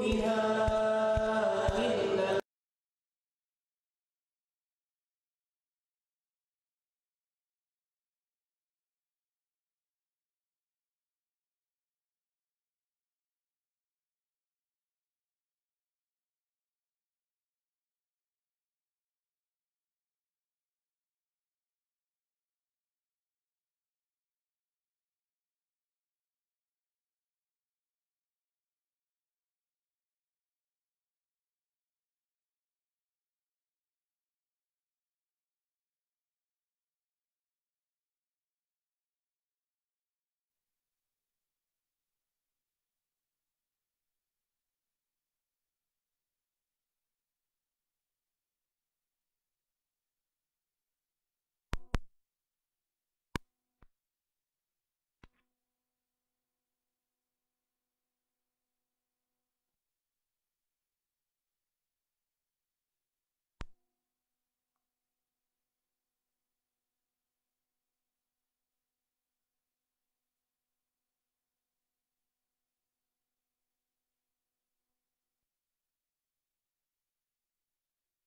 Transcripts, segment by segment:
بها إلا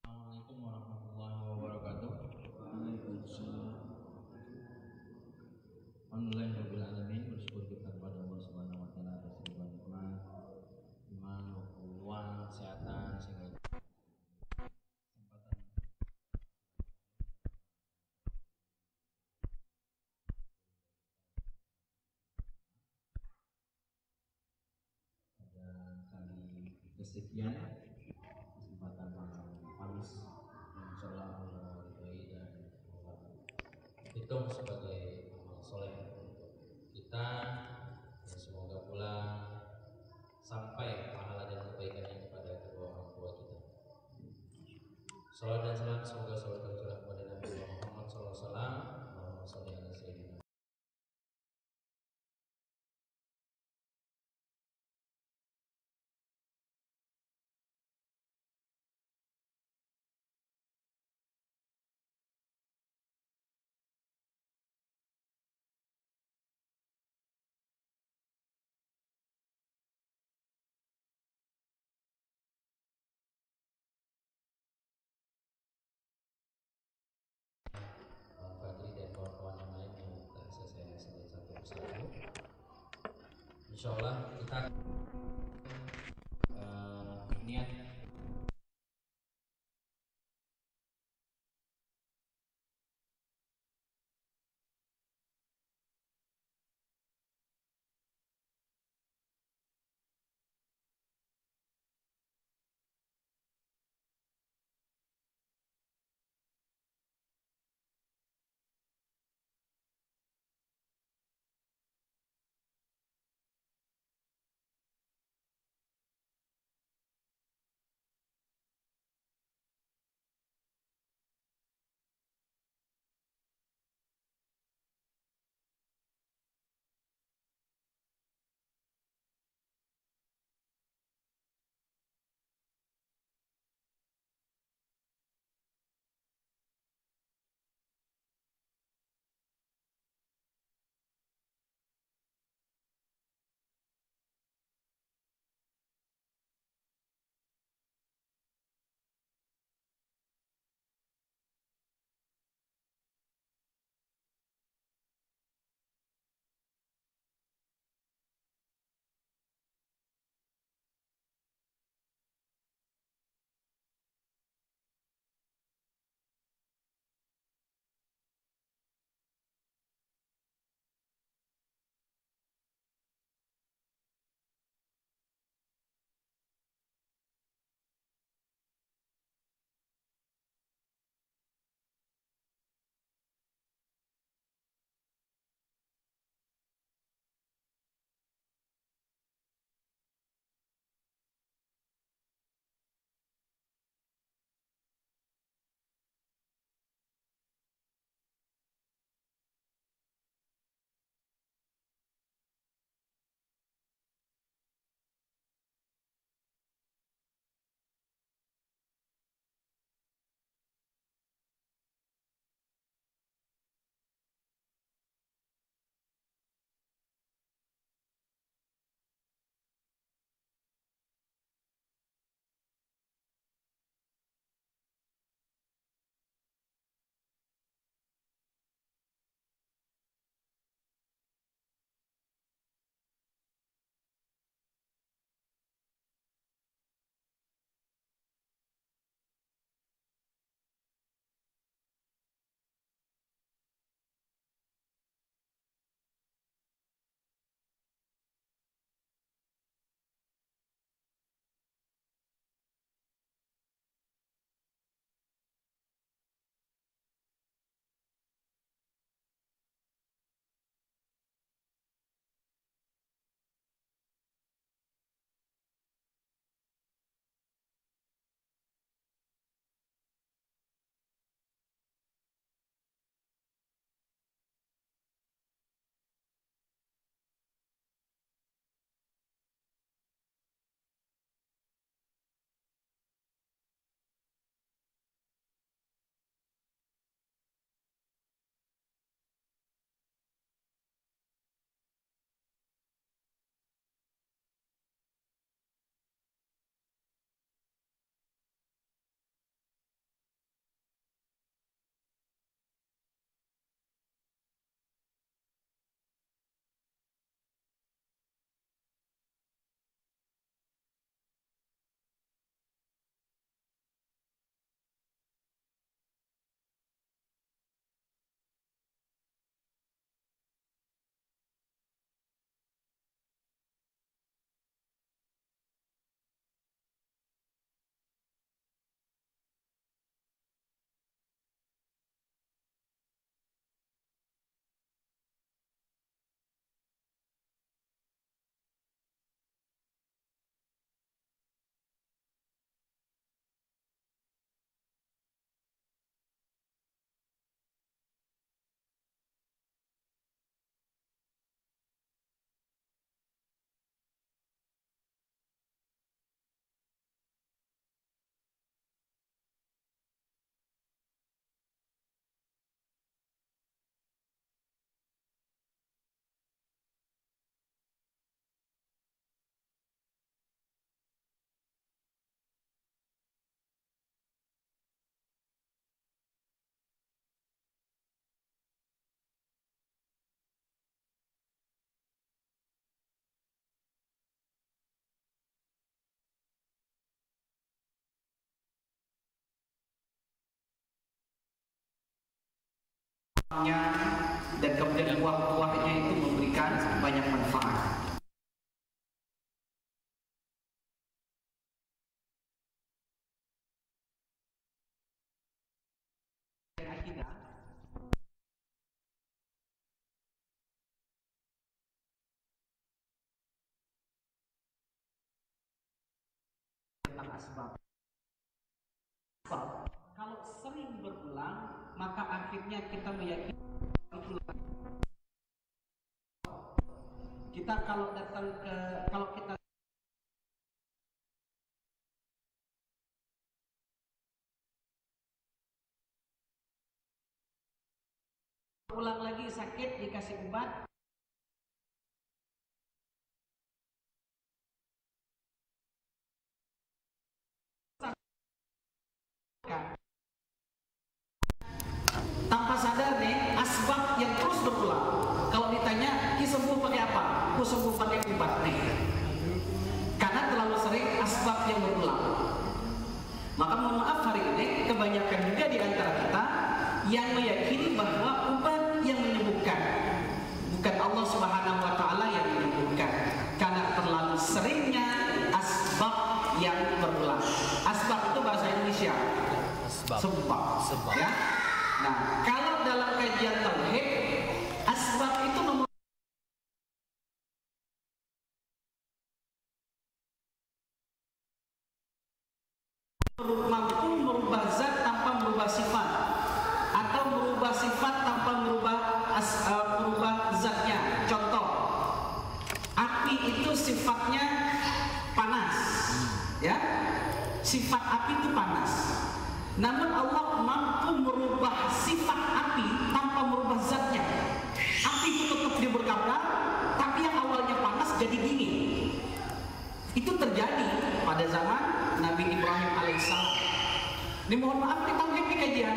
Assalamualaikum warahmatullahi wabarakatuh. Waalaikumsalam. Alhamdulillahirabbil alamin, bersyukur kita kepada Allah Subhanahu wa taala atas segala nikmat, iman, uang, kesehatan, segala kesempatan. Pada kali kesekian kesempatan malam Kamis, insyaallah Allah ridhoi dan Allah hitung sebagai amal soleh kita, dan semoga pula sampai pahala dan kebaikannya kepada kedua orang tua kita. Salawat dan salam semoga selalu tercurah kepada Nabi Muhammad SAW. Allahumma sholli ala sayyidina. Fadri dan kawan-kawan yang lain yang tak bisa saya sebut satu persatu. Insyaallah kita niat dan kemudian buah-buahnya itu memberikan banyak manfaat. Tentang asbab. Kalau sering berulang, maka akhirnya kita meyakini kita kalau kita ulang lagi sakit dikasih obat, tanpa sadar nih asbab yang terus berulang. Kalau ditanya, "Ki sembuh pakai apa?" "Aku sembuh pakai obat nih." Karena terlalu sering asbab yang berulang. Maka mohon maaf, hari ini kebanyakan juga di antara kita yang meyakini bahwa obat yang menyembuhkan, bukan Allah Subhanahu wa taala yang menyembuhkan. Karena terlalu seringnya asbab yang berulang. Asbab itu bahasa Indonesia sebab. Ya. Nah, kalau dalam kajian tauhid, asbab itu mampu merubah zat tanpa merubah sifat, atau merubah sifat tanpa merubah zatnya. Contoh, api itu sifatnya panas, ya. Sifat api itu panas. Namun Allah mampu merubah sifat api tanpa merubah zatnya. Api itu tetap dia berkabar, tapi yang awalnya panas jadi dingin. Itu terjadi pada zaman Nabi Ibrahim alaihissalam. Ini mohon maaf, kita tauhid di kajian.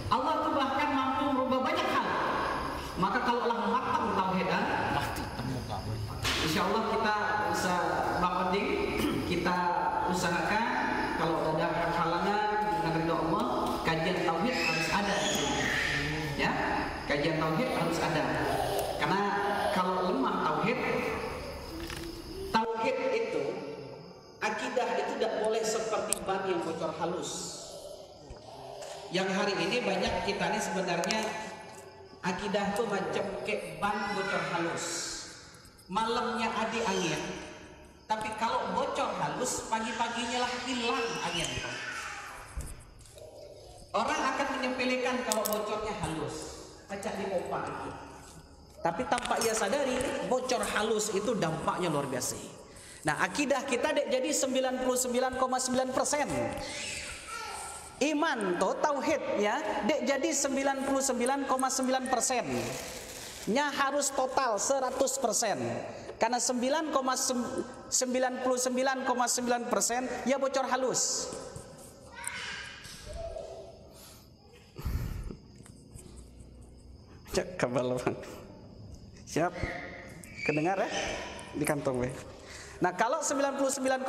Allah itu bahkan mampu merubah banyak hal. Maka kalau Allah matang tauhidan, insya Allah kita bisa bakading, kita usahakan kalau ada halangan dengan ridha Allah, kajian tauhid harus ada. Ya, kajian tauhid harus ada. Karena kalau lemah tauhid itu, akidah itu tidak boleh seperti ban yang bocor halus. Yang hari ini banyak kita ini sebenarnya akidah itu macam kayak ban bocor halus. Malamnya ada angin, tapi kalau bocor halus pagi-paginya lah hilang angin itu. Orang akan menyepelekan kalau bocornya halus, pecah di pompa itu. Tapi tanpa ia sadari, bocor halus itu dampaknya luar biasa. Nah, akidah kita jadi 99,9%. Iman tuh tauhid ya, jadi 99,9%. Nya harus total 100%. Karena 99,9% ya bocor halus. Cek kabel bang. Siap. Kedengar ya? Di kantong gue. Nah, kalau 99,9%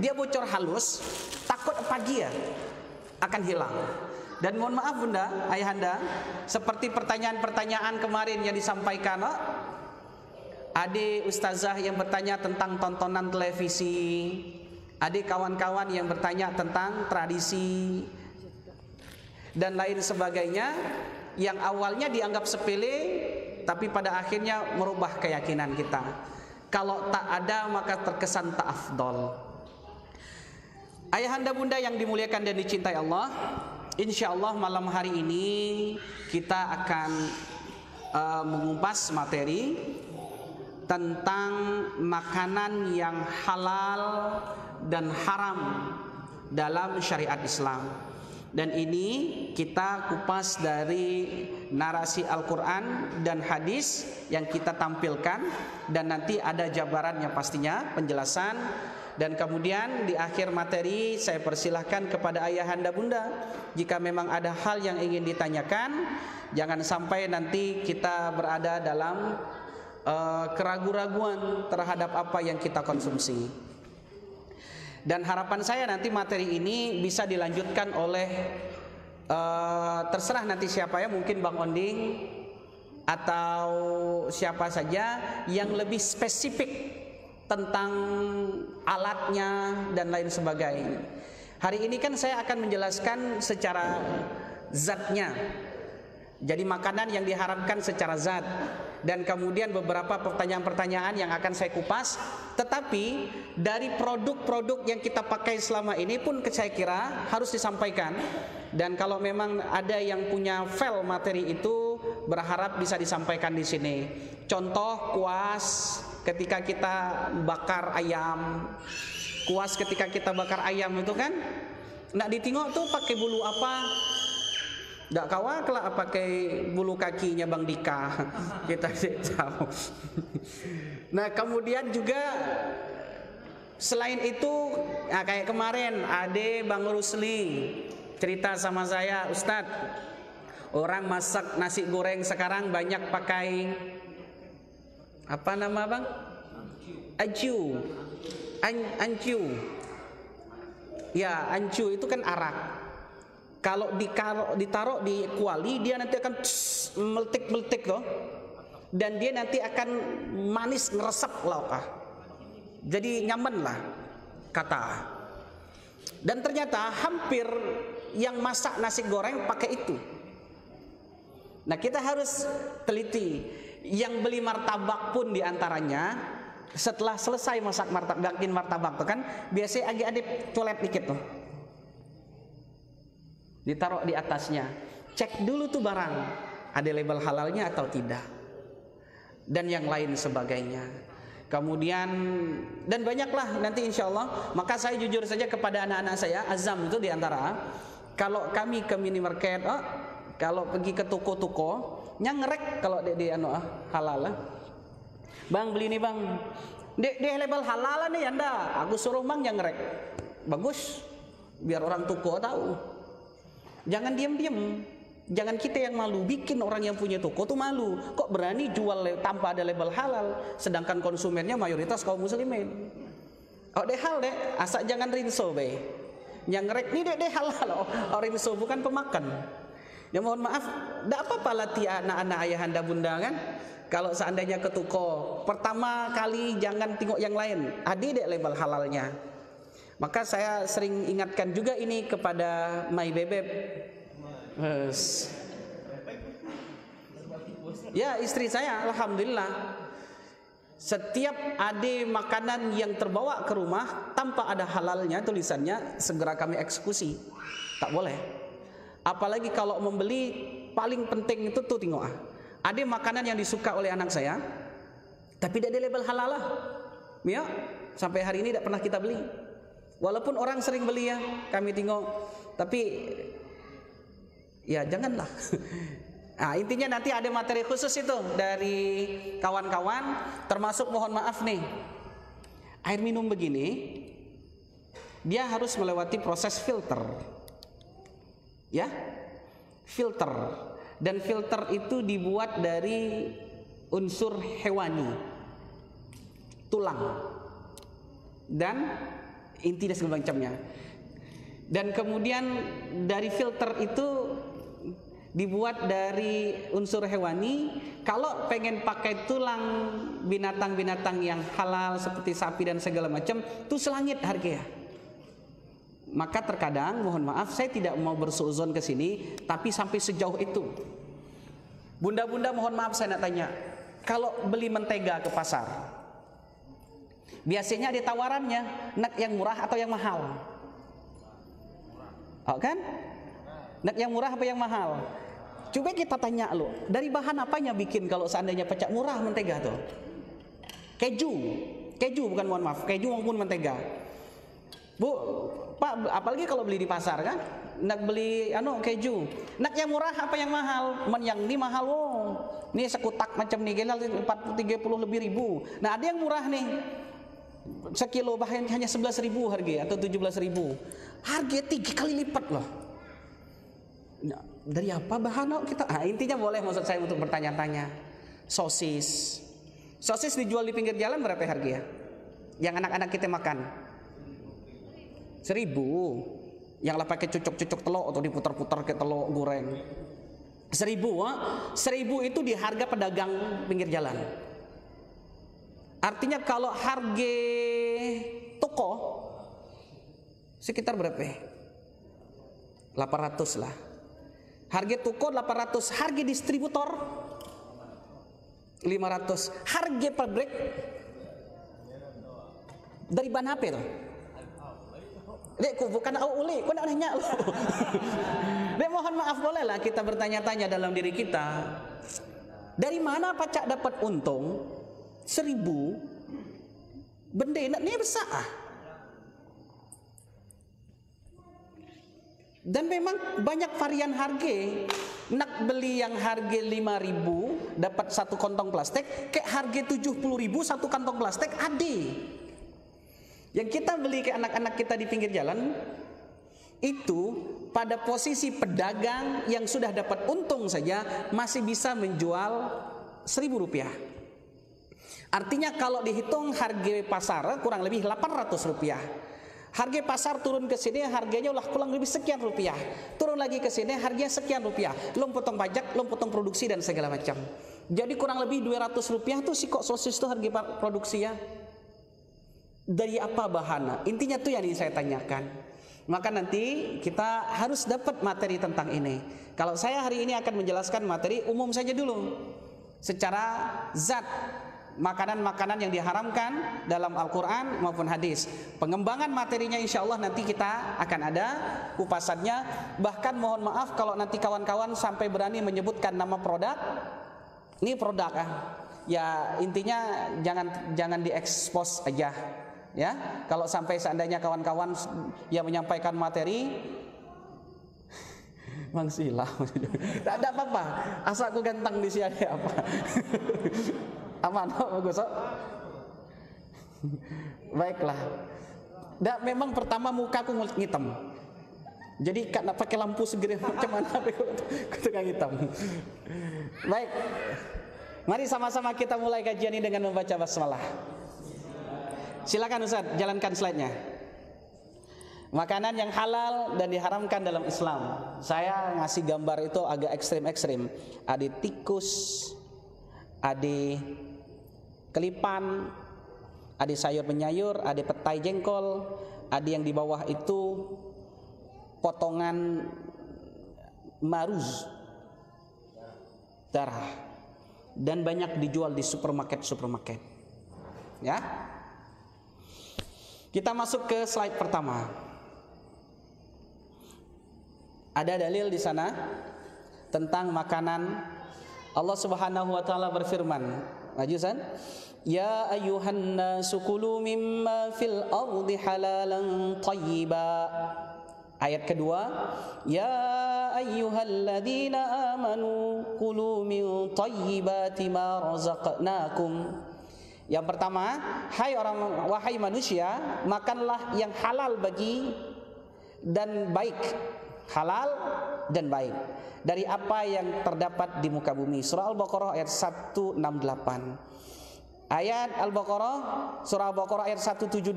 dia bocor halus, takut pagi ya akan hilang. Dan mohon maaf Bunda, Ayahanda, seperti pertanyaan-pertanyaan kemarin yang disampaikan, adik ustazah yang bertanya tentang tontonan televisi, adik kawan-kawan yang bertanya tentang tradisi dan lain sebagainya, yang awalnya dianggap sepele tapi pada akhirnya merubah keyakinan kita. Kalau tak ada maka terkesan tak afdol. Ayahanda bunda yang dimuliakan dan dicintai Allah, insya Allah malam hari ini kita akan mengupas materi tentang makanan yang halal dan haram dalam syariat Islam. Dan ini kita kupas dari narasi Al-Quran dan hadis yang kita tampilkan, dan nanti ada jabarannya pastinya, penjelasan. Dan kemudian di akhir materi saya persilahkan kepada ayahanda bunda, jika memang ada hal yang ingin ditanyakan, jangan sampai nanti kita berada dalam keraguan-raguan terhadap apa yang kita konsumsi. Dan harapan saya nanti materi ini bisa dilanjutkan oleh terserah nanti siapa ya, mungkin Bang Onding atau siapa saja yang lebih spesifik tentang alatnya dan lain sebagainya. Hari ini kan saya akan menjelaskan secara zatnya. Jadi makanan yang diharamkan secara zat, dan kemudian beberapa pertanyaan-pertanyaan yang akan saya kupas. Tetapi dari produk-produk yang kita pakai selama ini pun saya kira harus disampaikan. Dan kalau memang ada yang punya file materi itu, berharap bisa disampaikan di sini. Contoh kuas ketika kita bakar ayam. Kuas ketika kita bakar ayam itu kan nak ditingok tuh pakai bulu apa? Nggak kawa kelak pakai bulu kakinya Bang Dika. Kita tidak tahu. Nah kemudian juga selain itu, nah kayak kemarin Ade Bang Rusli cerita sama saya, Ustadz, orang masak nasi goreng sekarang banyak pakai apa nama Bang? Ancu. Ya, ancu itu kan arak. Kalau ditaruh di kuali, dia nanti akan meletik-meletik loh. Dan dia nanti akan manis ngeresep lauk. Jadi nyaman lah kata. Dan ternyata hampir yang masak nasi goreng pakai itu. Nah kita harus teliti. Yang beli martabak pun diantaranya, setelah selesai masak martabak tuh kan biasanya agak colet dikit tuh, ditaruh di atasnya. Cek dulu tuh barang ada label halalnya atau tidak, dan yang lain sebagainya. Kemudian dan banyaklah nanti insya Allah. Maka saya jujur saja kepada anak-anak saya, azam itu diantara, kalau kami ke minimarket, kalau pergi ke toko-toko, nyangrek kalau di halal lah. Bang beli nih bang, dia label halal nih anda, aku suruh bang nyangrek. Bagus, biar orang toko tahu. Jangan diam-diam. Jangan kita yang malu, bikin orang yang punya toko tuh malu. Kok berani jual tanpa ada label halal, sedangkan konsumennya mayoritas kaum muslimin. Oh deh hal deh, asal jangan rinso be. Nyangrek nih deh halal, oh rinso bukan pemakan. Ya mohon maaf, tidak apa-apa latih anak-anak ayah anda bunda kan. Kalau seandainya ke toko, pertama kali jangan tengok yang lain, ada deh label halalnya. Maka saya sering ingatkan juga ini kepada my bebek. Ya istri saya, alhamdulillah, setiap ada makanan yang terbawa ke rumah tanpa ada halalnya tulisannya, segera kami eksekusi. Tak boleh. Apalagi kalau membeli, paling penting itu tuh tengok ada makanan yang disuka oleh anak saya, tapi tidak ada label halal lah. Ya, sampai hari ini tidak pernah kita beli. Walaupun orang sering beli ya, kami tengok, tapi ya janganlah. Nah, intinya nanti ada materi khusus itu dari kawan-kawan, termasuk mohon maaf nih, air minum begini dia harus melewati proses filter. Ya, filter. Dan filter itu dibuat dari unsur hewani, tulang dan inti dan segala macamnya. Dan kemudian dari filter itu dibuat dari unsur hewani. Kalau pengen pakai tulang binatang-binatang yang halal seperti sapi dan segala macam, itu selangit harganya. Maka terkadang mohon maaf saya tidak mau bersuuzon ke sini, tapi sampai sejauh itu. Bunda-bunda mohon maaf saya nak tanya, kalau beli mentega ke pasar, biasanya ada tawarannya, nak yang murah atau yang mahal? Oh kan? Nak yang murah apa yang mahal? Coba kita tanya lo, dari bahan apanya bikin kalau seandainya pecah murah mentega tuh? Keju bukan mohon maaf, keju maupun mentega. Bu, Pak, apalagi kalau beli di pasar kan, nak beli keju, nak yang murah apa yang mahal? Yang ini mahal ini sekutak macam nih, 30 lebih ribu. Nah ada yang murah nih, sekilo bahan hanya 11.000 harga atau 17.000, harga 3 kali lipat loh. Nah, dari apa bahan kita? Intinya boleh maksud saya untuk bertanya-tanya. Sosis dijual di pinggir jalan berapa harga ya? Yang anak-anak kita makan 1.000. Yang lah pakai cucuk-cucuk telur atau diputar-putar ke telur goreng. 1.000 itu di harga pedagang pinggir jalan. Artinya kalau harga toko sekitar berapa? 800 lah. Harga toko 800, harga distributor 500, harga pabrik dari bahan HP tuh. Dek, bukan uli, kau nak nanya lu. Dek, mohon maaf bolehlah kita bertanya-tanya dalam diri kita. Dari mana pacak dapat untung 1.000 benda nak ni besar ah. Dan memang banyak varian harga. Nak beli yang harga 5.000 dapat satu kantong plastik, kayak harga 70.000 satu kantong plastik ada. Yang kita beli ke anak-anak kita di pinggir jalan itu pada posisi pedagang yang sudah dapat untung saja masih bisa menjual Rp1.000. Artinya kalau dihitung harga pasar kurang lebih Rp800. Harga pasar turun ke sini harganya ulah kurang lebih sekian rupiah. Turun lagi ke sini harganya sekian rupiah. Belum potong pajak, belum potong produksi dan segala macam. Jadi kurang lebih Rp200 tuh si kok sosis tuh harga produksi ya. Dari apa bahannya? Intinya tuh yang ingin saya tanyakan. Maka nanti kita harus dapat materi tentang ini. Kalau saya hari ini akan menjelaskan materi umum saja dulu. Secara zat makanan-makanan yang diharamkan dalam Al-Quran maupun hadis. Pengembangan materinya insya Allah nanti kita akan ada kupasannya. Bahkan mohon maaf kalau nanti kawan-kawan sampai berani menyebutkan nama produk. Ini produk ya intinya jangan diekspos aja. Ya, kalau sampai seandainya kawan-kawan yang menyampaikan materi Mang Sila, tak ada apa-apa, asal aku ganteng di sini apa? Aman, bagus. Baiklah. Dan memang pertama muka aku hitam, jadi kak nak pakai lampu segera macam mana aku tukang hitam. Baik, mari sama-sama kita mulai kajian ini dengan membaca basmalah. Silakan Ustaz, jalankan slide-nya. Makanan yang halal dan diharamkan dalam Islam. Saya ngasih gambar itu agak ekstrim-ekstrim. Ada tikus, ada kelipan, ada sayur penyayur, ada petai jengkol, ada yang di bawah itu potongan maruz, darah, dan banyak dijual di supermarket. Ya. Kita masuk ke slide pertama. Ada dalil di sana tentang makanan. Allah Subhanahu wa taala berfirman, Majusan, ya ayyuhan nasu kulu mimma fil ardi halalan thayyiba. Ayat kedua, ya ayyuhalladzina amanu kulu min thayyibati ma razaqnakum. Yang pertama, wahai manusia, makanlah yang halal bagi dan baik, halal dan baik dari apa yang terdapat di muka bumi. Surah Al-Baqarah ayat 168. Ayat Al-Baqarah, surah Al-Baqarah ayat 172.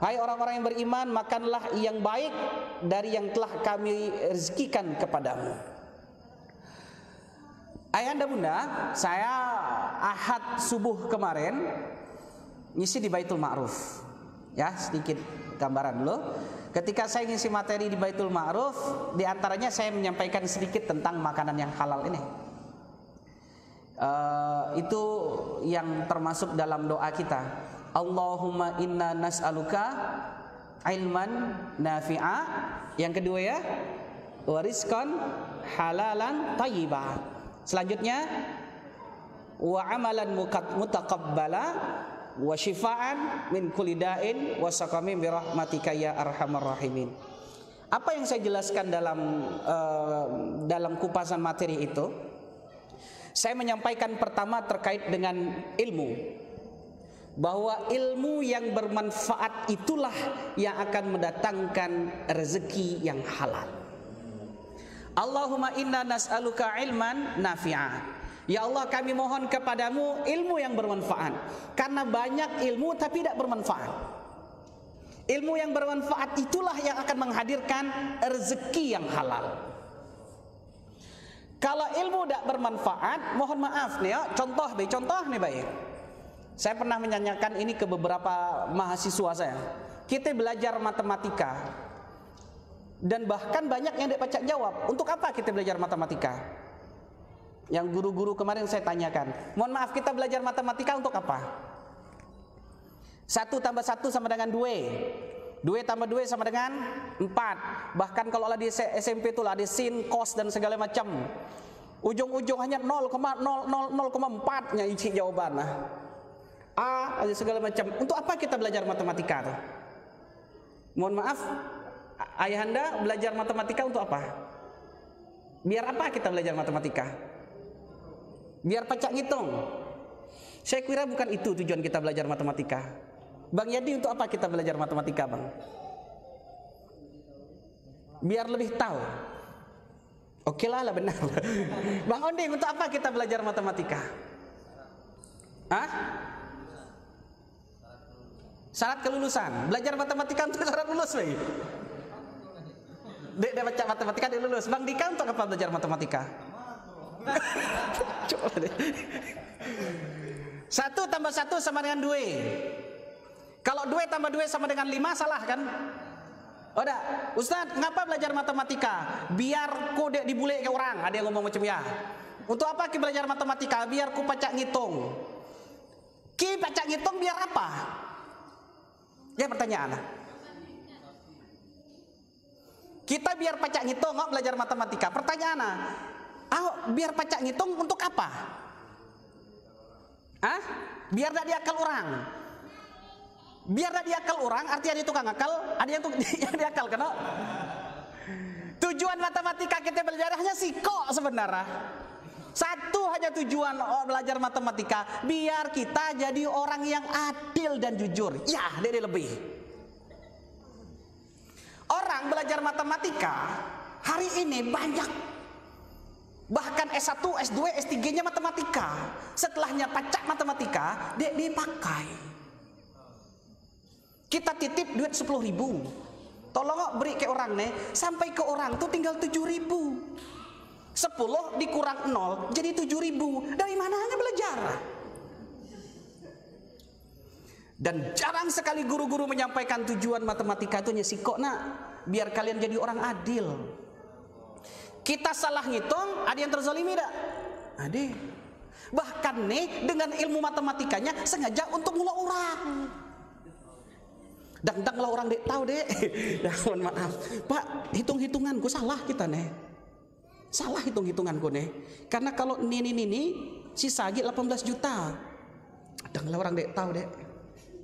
Hai orang-orang yang beriman, makanlah yang baik dari yang telah kami rezekikan kepadamu. Ayanda bunda, saya Ahad subuh kemarin ngisi di Baitul Ma'ruf. Ya, sedikit gambaran dulu. Ketika saya ngisi materi di Baitul Ma'ruf, di antaranya saya menyampaikan sedikit tentang makanan yang halal ini. Itu yang termasuk dalam doa kita. Allahumma inna nas'aluka ilman nafi'a. Yang kedua ya, warizqan halalan thayyibah. Selanjutnya wa amalan mutaqabbala wa shifaan min kulli da'in wa saqamin bi rahmatika ya arhamar rahimin. Apa yang saya jelaskan dalam kupasan materi itu? Saya menyampaikan pertama terkait dengan ilmu, bahwa ilmu yang bermanfaat itulah yang akan mendatangkan rezeki yang halal. Allahumma inna nas'aluka ilman nafi'a. Ya Allah, kami mohon kepadamu ilmu yang bermanfaat. Karena banyak ilmu tapi tidak bermanfaat. Ilmu yang bermanfaat itulah yang akan menghadirkan rezeki yang halal. Kalau ilmu tidak bermanfaat, mohon maaf nih ya, contoh nih baik. Saya pernah menanyakan ini ke beberapa mahasiswa saya. Kita belajar matematika dan bahkan banyak yang tidak pacak jawab. Untuk apa kita belajar matematika? Yang guru-guru kemarin saya tanyakan, mohon maaf, kita belajar matematika untuk apa? 1 tambah 1 sama dengan 2. 2 tambah 2 sama dengan 4. Bahkan kalau di SMP itu lah ada sin, cos dan segala macam. Ujung-ujung hanya 0,004-nya isi jawaban. A ada segala macam. Untuk apa kita belajar matematika tuh? Mohon maaf, ayahanda belajar matematika untuk apa? Biar apa kita belajar matematika? Biar pacak ngitung. Saya kira bukan itu tujuan kita belajar matematika. Bang Yadi, untuk apa kita belajar matematika, Bang? Biar lebih tahu. Oke lah benar. Bang Onding, untuk apa kita belajar matematika? Hah? Syarat kelulusan. Belajar matematika untuk syarat lulus, Bang. Dek baca matematika dia lulus. Bang Dika, untuk apa belajar matematika? Coba deh. 1 tambah 1 sama dengan 2. Kalau 2 tambah 2 sama dengan 5, salah kan? Oh dah, Ustaz, ngapa belajar matematika? Biar ku dek dibulek ke orang. Ada yang ngomong macam ya. Untuk apa ki belajar matematika? Biar ku pacak ngitung. Ki pacak ngitung biar apa? Ya pertanyaan. Kita biar pacak ngitung, nggak belajar matematika. Pertanyaan, biar pacak ngitung untuk apa? Biar tak diakal orang. Biar tak diakal orang, artinya dia tukang akal, ada yang diakal kan? Tujuan matematika kita belajar hanya sikok sebenarnya. Satu hanya tujuan belajar matematika, biar kita jadi orang yang adil dan jujur. Ya, dia lebih. Orang belajar matematika hari ini banyak. Bahkan S1, S2, S3-nya matematika. Setelahnya pacak matematika, dia dipakai. Kita titip duit 10.000. Tolong beri ke orang nih, sampai ke orang tuh tinggal 7.000. 10 dikurang 0 jadi 7.000. Dari mananya belajar? Dan jarang sekali guru-guru menyampaikan tujuan matematika itu nyesikok nak, biar kalian jadi orang adil. Kita salah ngitung, ada yang terzalimi tak? Ada. Bahkan nih dengan ilmu matematikanya sengaja untuk ngulang orang. Dang lah orang dek tahu dek. Ya mohon maaf, Pak, hitung-hitunganku salah kita nih. Salah hitung-hitunganku nih. Karena kalau ini sisa lagi 18 juta. Dang lah orang dek tahu dek.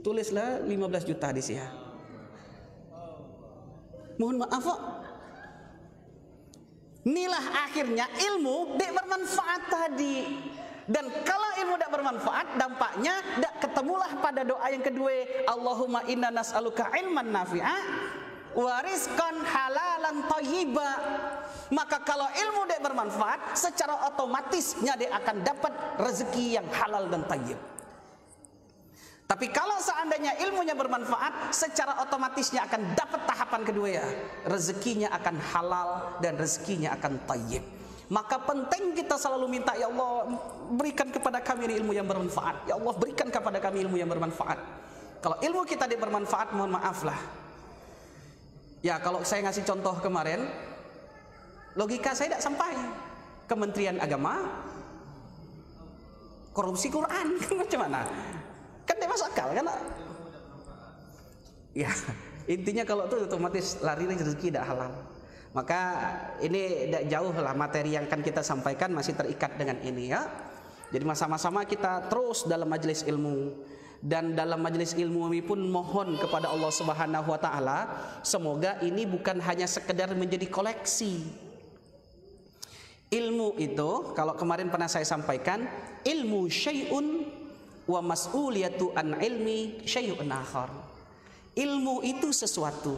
Tulislah 15 juta di sini. Mohon maaf, Pak. Inilah akhirnya ilmu dek bermanfaat tadi. Dan kalau ilmu tidak bermanfaat, dampaknya tidak ketemulah pada doa yang kedua, Allahumma inna nas'aluka ilman nafi'a wa rizqan halalan thayyiba. Maka kalau ilmu tidak bermanfaat, secara otomatisnya dia akan dapat rezeki yang halal dan thayyib. Tapi kalau seandainya ilmunya bermanfaat, secara otomatisnya akan dapat tahapan kedua, ya, rezekinya akan halal dan rezekinya akan thayyib. Maka penting kita selalu minta, ya Allah, berikan kepada kami ilmu yang bermanfaat. Ya Allah, berikan kepada kami ilmu yang bermanfaat. Kalau ilmu kita tidak bermanfaat, mohon maaf lah. Ya, kalau saya ngasih contoh kemarin, logika saya tidak sampai. Kementerian Agama korupsi Quran, macam mana? Kan tidak masuk akal kan? Ya, intinya kalau itu otomatis lari rezeki tidak halal. Maka ini tidak jauh lah materi yang akan kita sampaikan, masih terikat dengan ini, ya. Jadi sama-sama kita terus dalam majelis ilmu. Dan dalam majelis ilmu ini pun mohon kepada Allah Subhanahu wa taala, semoga ini bukan hanya sekedar menjadi koleksi. Ilmu itu, kalau kemarin pernah saya sampaikan, ilmu syai'un wa mas'uliyatu an ilmi syai'un akhar. Ilmu itu sesuatu.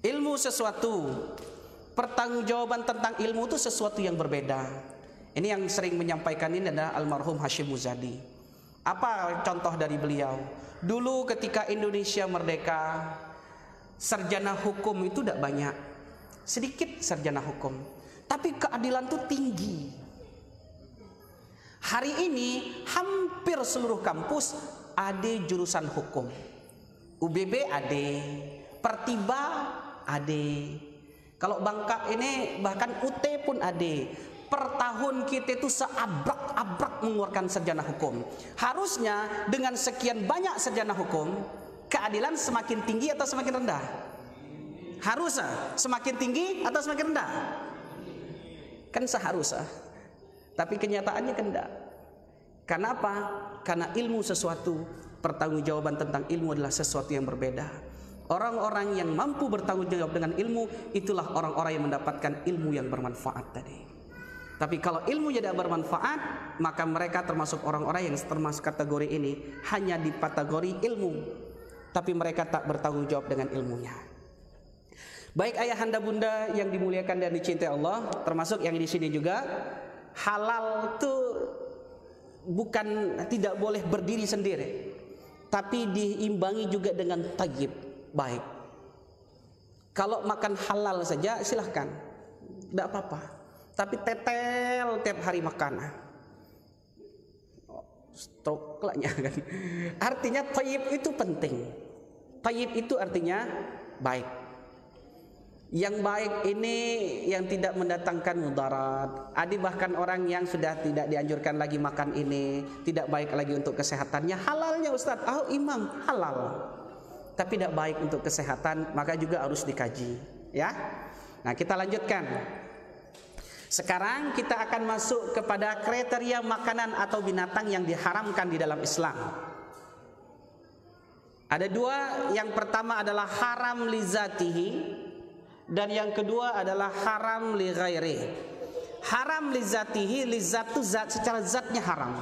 Ilmu sesuatu, pertanggungjawaban tentang ilmu itu sesuatu yang berbeda. Ini yang sering menyampaikan ini adalah almarhum Hashim Muzadi. Apa contoh dari beliau? Dulu ketika Indonesia merdeka, sarjana hukum itu tidak banyak, sedikit sarjana hukum, tapi keadilan itu tinggi. Hari ini hampir seluruh kampus ada jurusan hukum. UBB ada, Pertiba ada. Kalau Bangka ini bahkan UT pun ada. Per tahun kita itu seabrak-abrak mengeluarkan sarjana hukum. Harusnya dengan sekian banyak sarjana hukum, keadilan semakin tinggi atau semakin rendah? Harusnya semakin tinggi atau semakin rendah? Kan seharusnya. Tapi kenyataannya kan enggak. Kenapa? Karena ilmu sesuatu, pertanggungjawaban tentang ilmu adalah sesuatu yang berbeda. Orang-orang yang mampu bertanggung jawab dengan ilmu, itulah orang-orang yang mendapatkan ilmu yang bermanfaat tadi. Tapi kalau ilmu tidak bermanfaat, maka mereka termasuk orang-orang yang termasuk kategori ini, hanya di kategori ilmu, tapi mereka tak bertanggung jawab dengan ilmunya. Baik ayahanda bunda yang dimuliakan dan dicintai Allah, termasuk yang di sini juga, halal itu bukan tidak boleh berdiri sendiri, tapi diimbangi juga dengan tayyib, baik. Kalau makan halal saja silahkan, tidak apa-apa. Tapi tetel tiap hari makan, stroke lah kan. Artinya tayyib itu penting. Tayyib itu artinya baik. Yang baik ini yang tidak mendatangkan mudarat. Ada bahkan orang yang sudah tidak dianjurkan lagi makan ini, tidak baik lagi untuk kesehatannya. Halalnya Ustaz, imam halal, tapi tidak baik untuk kesehatan, maka juga harus dikaji, ya. Nah, kita lanjutkan. Sekarang kita akan masuk kepada kriteria makanan atau binatang yang diharamkan di dalam Islam. Ada dua, yang pertama adalah haram li zatihi, dan yang kedua adalah haram li ghairi. Haram li zatihi, li zat itu zat, secara zatnya haram.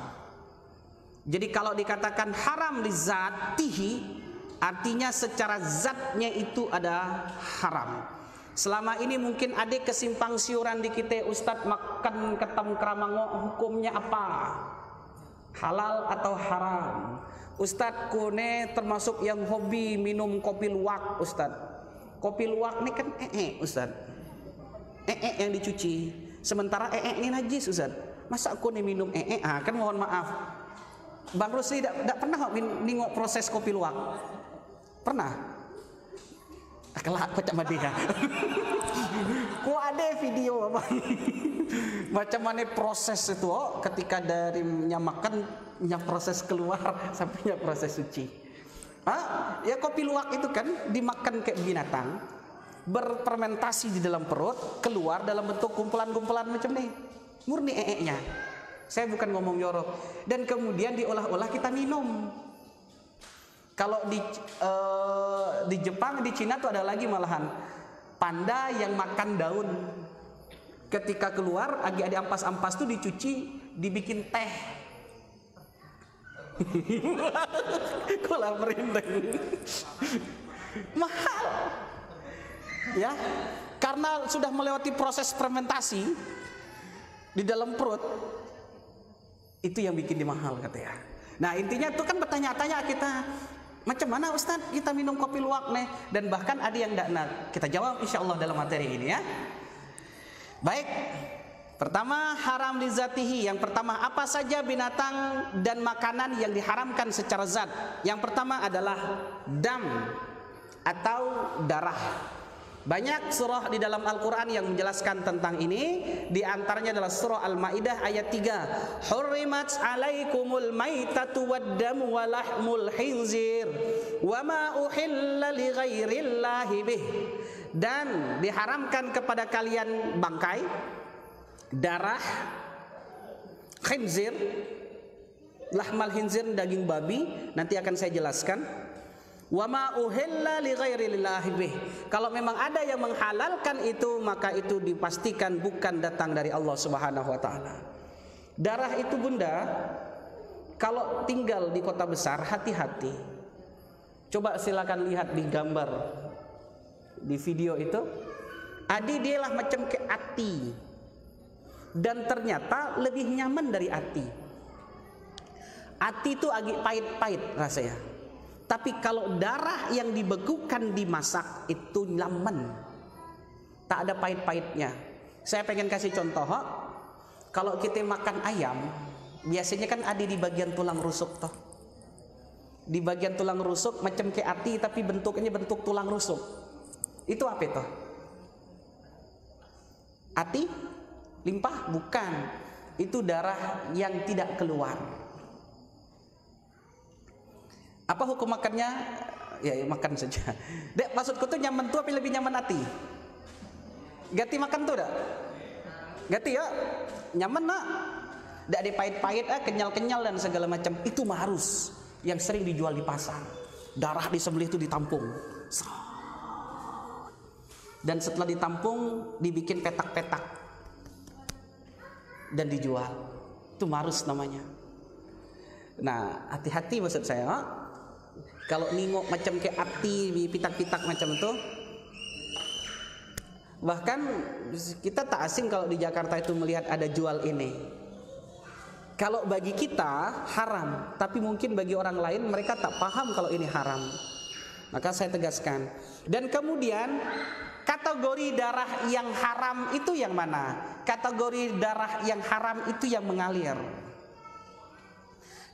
Jadi kalau dikatakan haram li zatihi, artinya secara zatnya itu ada haram. Selama ini mungkin ada kesimpang siuran di kita, Ustadz, makan ketam keramango hukumnya apa? Halal atau haram? Ustadz, kone termasuk yang hobi minum kopi luwak, Ustadz. Kopi luwak ini kan Ustadz. Yang dicuci. Sementara ini najis, Ustadz. Masa kone minum kan mohon maaf. Bang Rusli tidak pernah nengok proses kopi luwak? Pernah? Kelak macam mana dia? Ku ada video apa? Macam mana proses itu? Ketika dari makan, proses keluar sampai proses suci. Ya kopi luwak itu kan dimakan kayak binatang, berfermentasi di dalam perut, keluar dalam bentuk kumpulan-kumpulan macam ini. Murni nya. Saya bukan ngomong jorok. Dan kemudian diolah-olah kita minum. Kalau di Jepang, di Cina tuh ada lagi malahan panda yang makan daun. Ketika keluar, ada ampas-ampas tuh dicuci, dibikin teh. Kula merinding. Mahal. Ya, karena sudah melewati proses fermentasi di dalam perut. Itu yang bikin dia mahal katanya. Nah, intinya itu kan bertanya-tanya kita, macam mana Ustadz kita minum kopi luwak nih? Dan bahkan ada yang tidak. Kita jawab insya Allah dalam materi ini ya. Baik. Pertama, haram li zatihi. Yang pertama, apa saja binatang dan makanan yang diharamkan secara zat? Yang pertama adalah dam atau darah. Banyak surah di dalam Al-Quran yang menjelaskan tentang ini. Di antaranya adalah surah Al-Ma'idah ayat 3. Hurrimat alaikumul maitatu waddamu walahmul khinzir wa ma uhilla li ghairillahi bih. Dan diharamkan kepada kalian bangkai, darah, khinzir, lahmal khinzir, daging babi. Nanti akan saya jelaskan. Wa ma uhilla li ghairillahi bih. Kalau memang ada yang menghalalkan itu, maka itu dipastikan bukan datang dari Allah Subhanahu wa taala. Darah itu bunda, kalau tinggal di kota besar hati-hati. Coba silakan lihat di gambar, di video itu. Adi dia lah macam ke ati. dan ternyata lebih nyaman dari ati. Ati itu agak pahit-pahit rasanya. Tapi kalau darah yang dibekukan dimasak itu nyaman, tak ada pahit-pahitnya. Saya pengen kasih contoh. Kalau kita makan ayam, biasanya kan ada di bagian tulang rusuk toh. Di bagian tulang rusuk macam kayak ati tapi bentuknya bentuk tulang rusuk. Itu apa itu? Ati? Limpah? Bukan. Itu darah yang tidak keluar. Apa hukum makannya? Ya makan saja. Dek, maksudku tuh nyaman tuh apa lebih nyaman ati? Gati makan tuh dah? Gati ya? Nyaman nak? Dak ada pahit-pahit, kenyal-kenyal dan segala macam. Itu mah harus yang sering dijual di pasar. Darah disembelih itu ditampung. Dan setelah ditampung dibikin petak-petak dan dijual. Itu marus namanya. Nah, hati-hati maksud saya. Kalau ningok macam kayak ati pitak-pitak macam itu. Bahkan kita tak asing kalau di Jakarta itu melihat ada jual ini. Kalau bagi kita haram, tapi mungkin bagi orang lain mereka tak paham kalau ini haram. Maka saya tegaskan. Dan kemudian kategori darah yang haram itu yang mana? Kategori darah yang haram itu yang mengalir.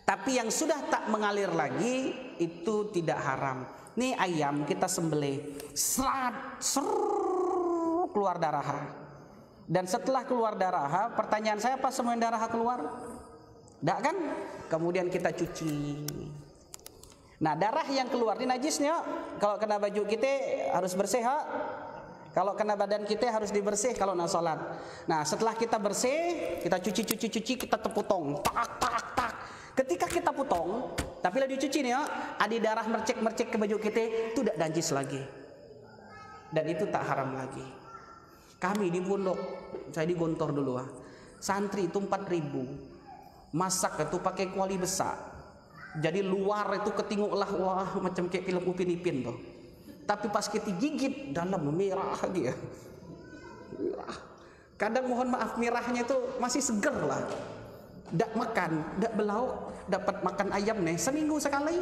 Tapi yang sudah tak mengalir lagi itu tidak haram. Nih ayam kita sembelih, keluar darah. Dan setelah keluar darah, pertanyaan saya apa semua yang darah keluar? Tidak kan? Kemudian kita cuci. Nah darah yang keluar ini najisnya. Kalau kena baju kita harus bersih. Kalau kena badan kita harus dibersih kalau nak sholat. Nah setelah kita bersih, kita cuci, kita teputong, tak. Ketika kita potong, tapi lah dicuci nih ada darah mercek ke baju kita, itu tidak najis lagi. Dan itu tak haram lagi. Kami di pondok, saya di Gontor dulu santri itu 4.000. Masak itu pakai kuali besar. Jadi luar itu ketinguklah wah macam kayak film Upin Ipin tuh. Tapi pas kita gigit dalam merah dia. Merah. Kadang mohon maaf merahnya itu masih seger lah. Dak makan, dak belau, dapat makan ayam nih seminggu sekali.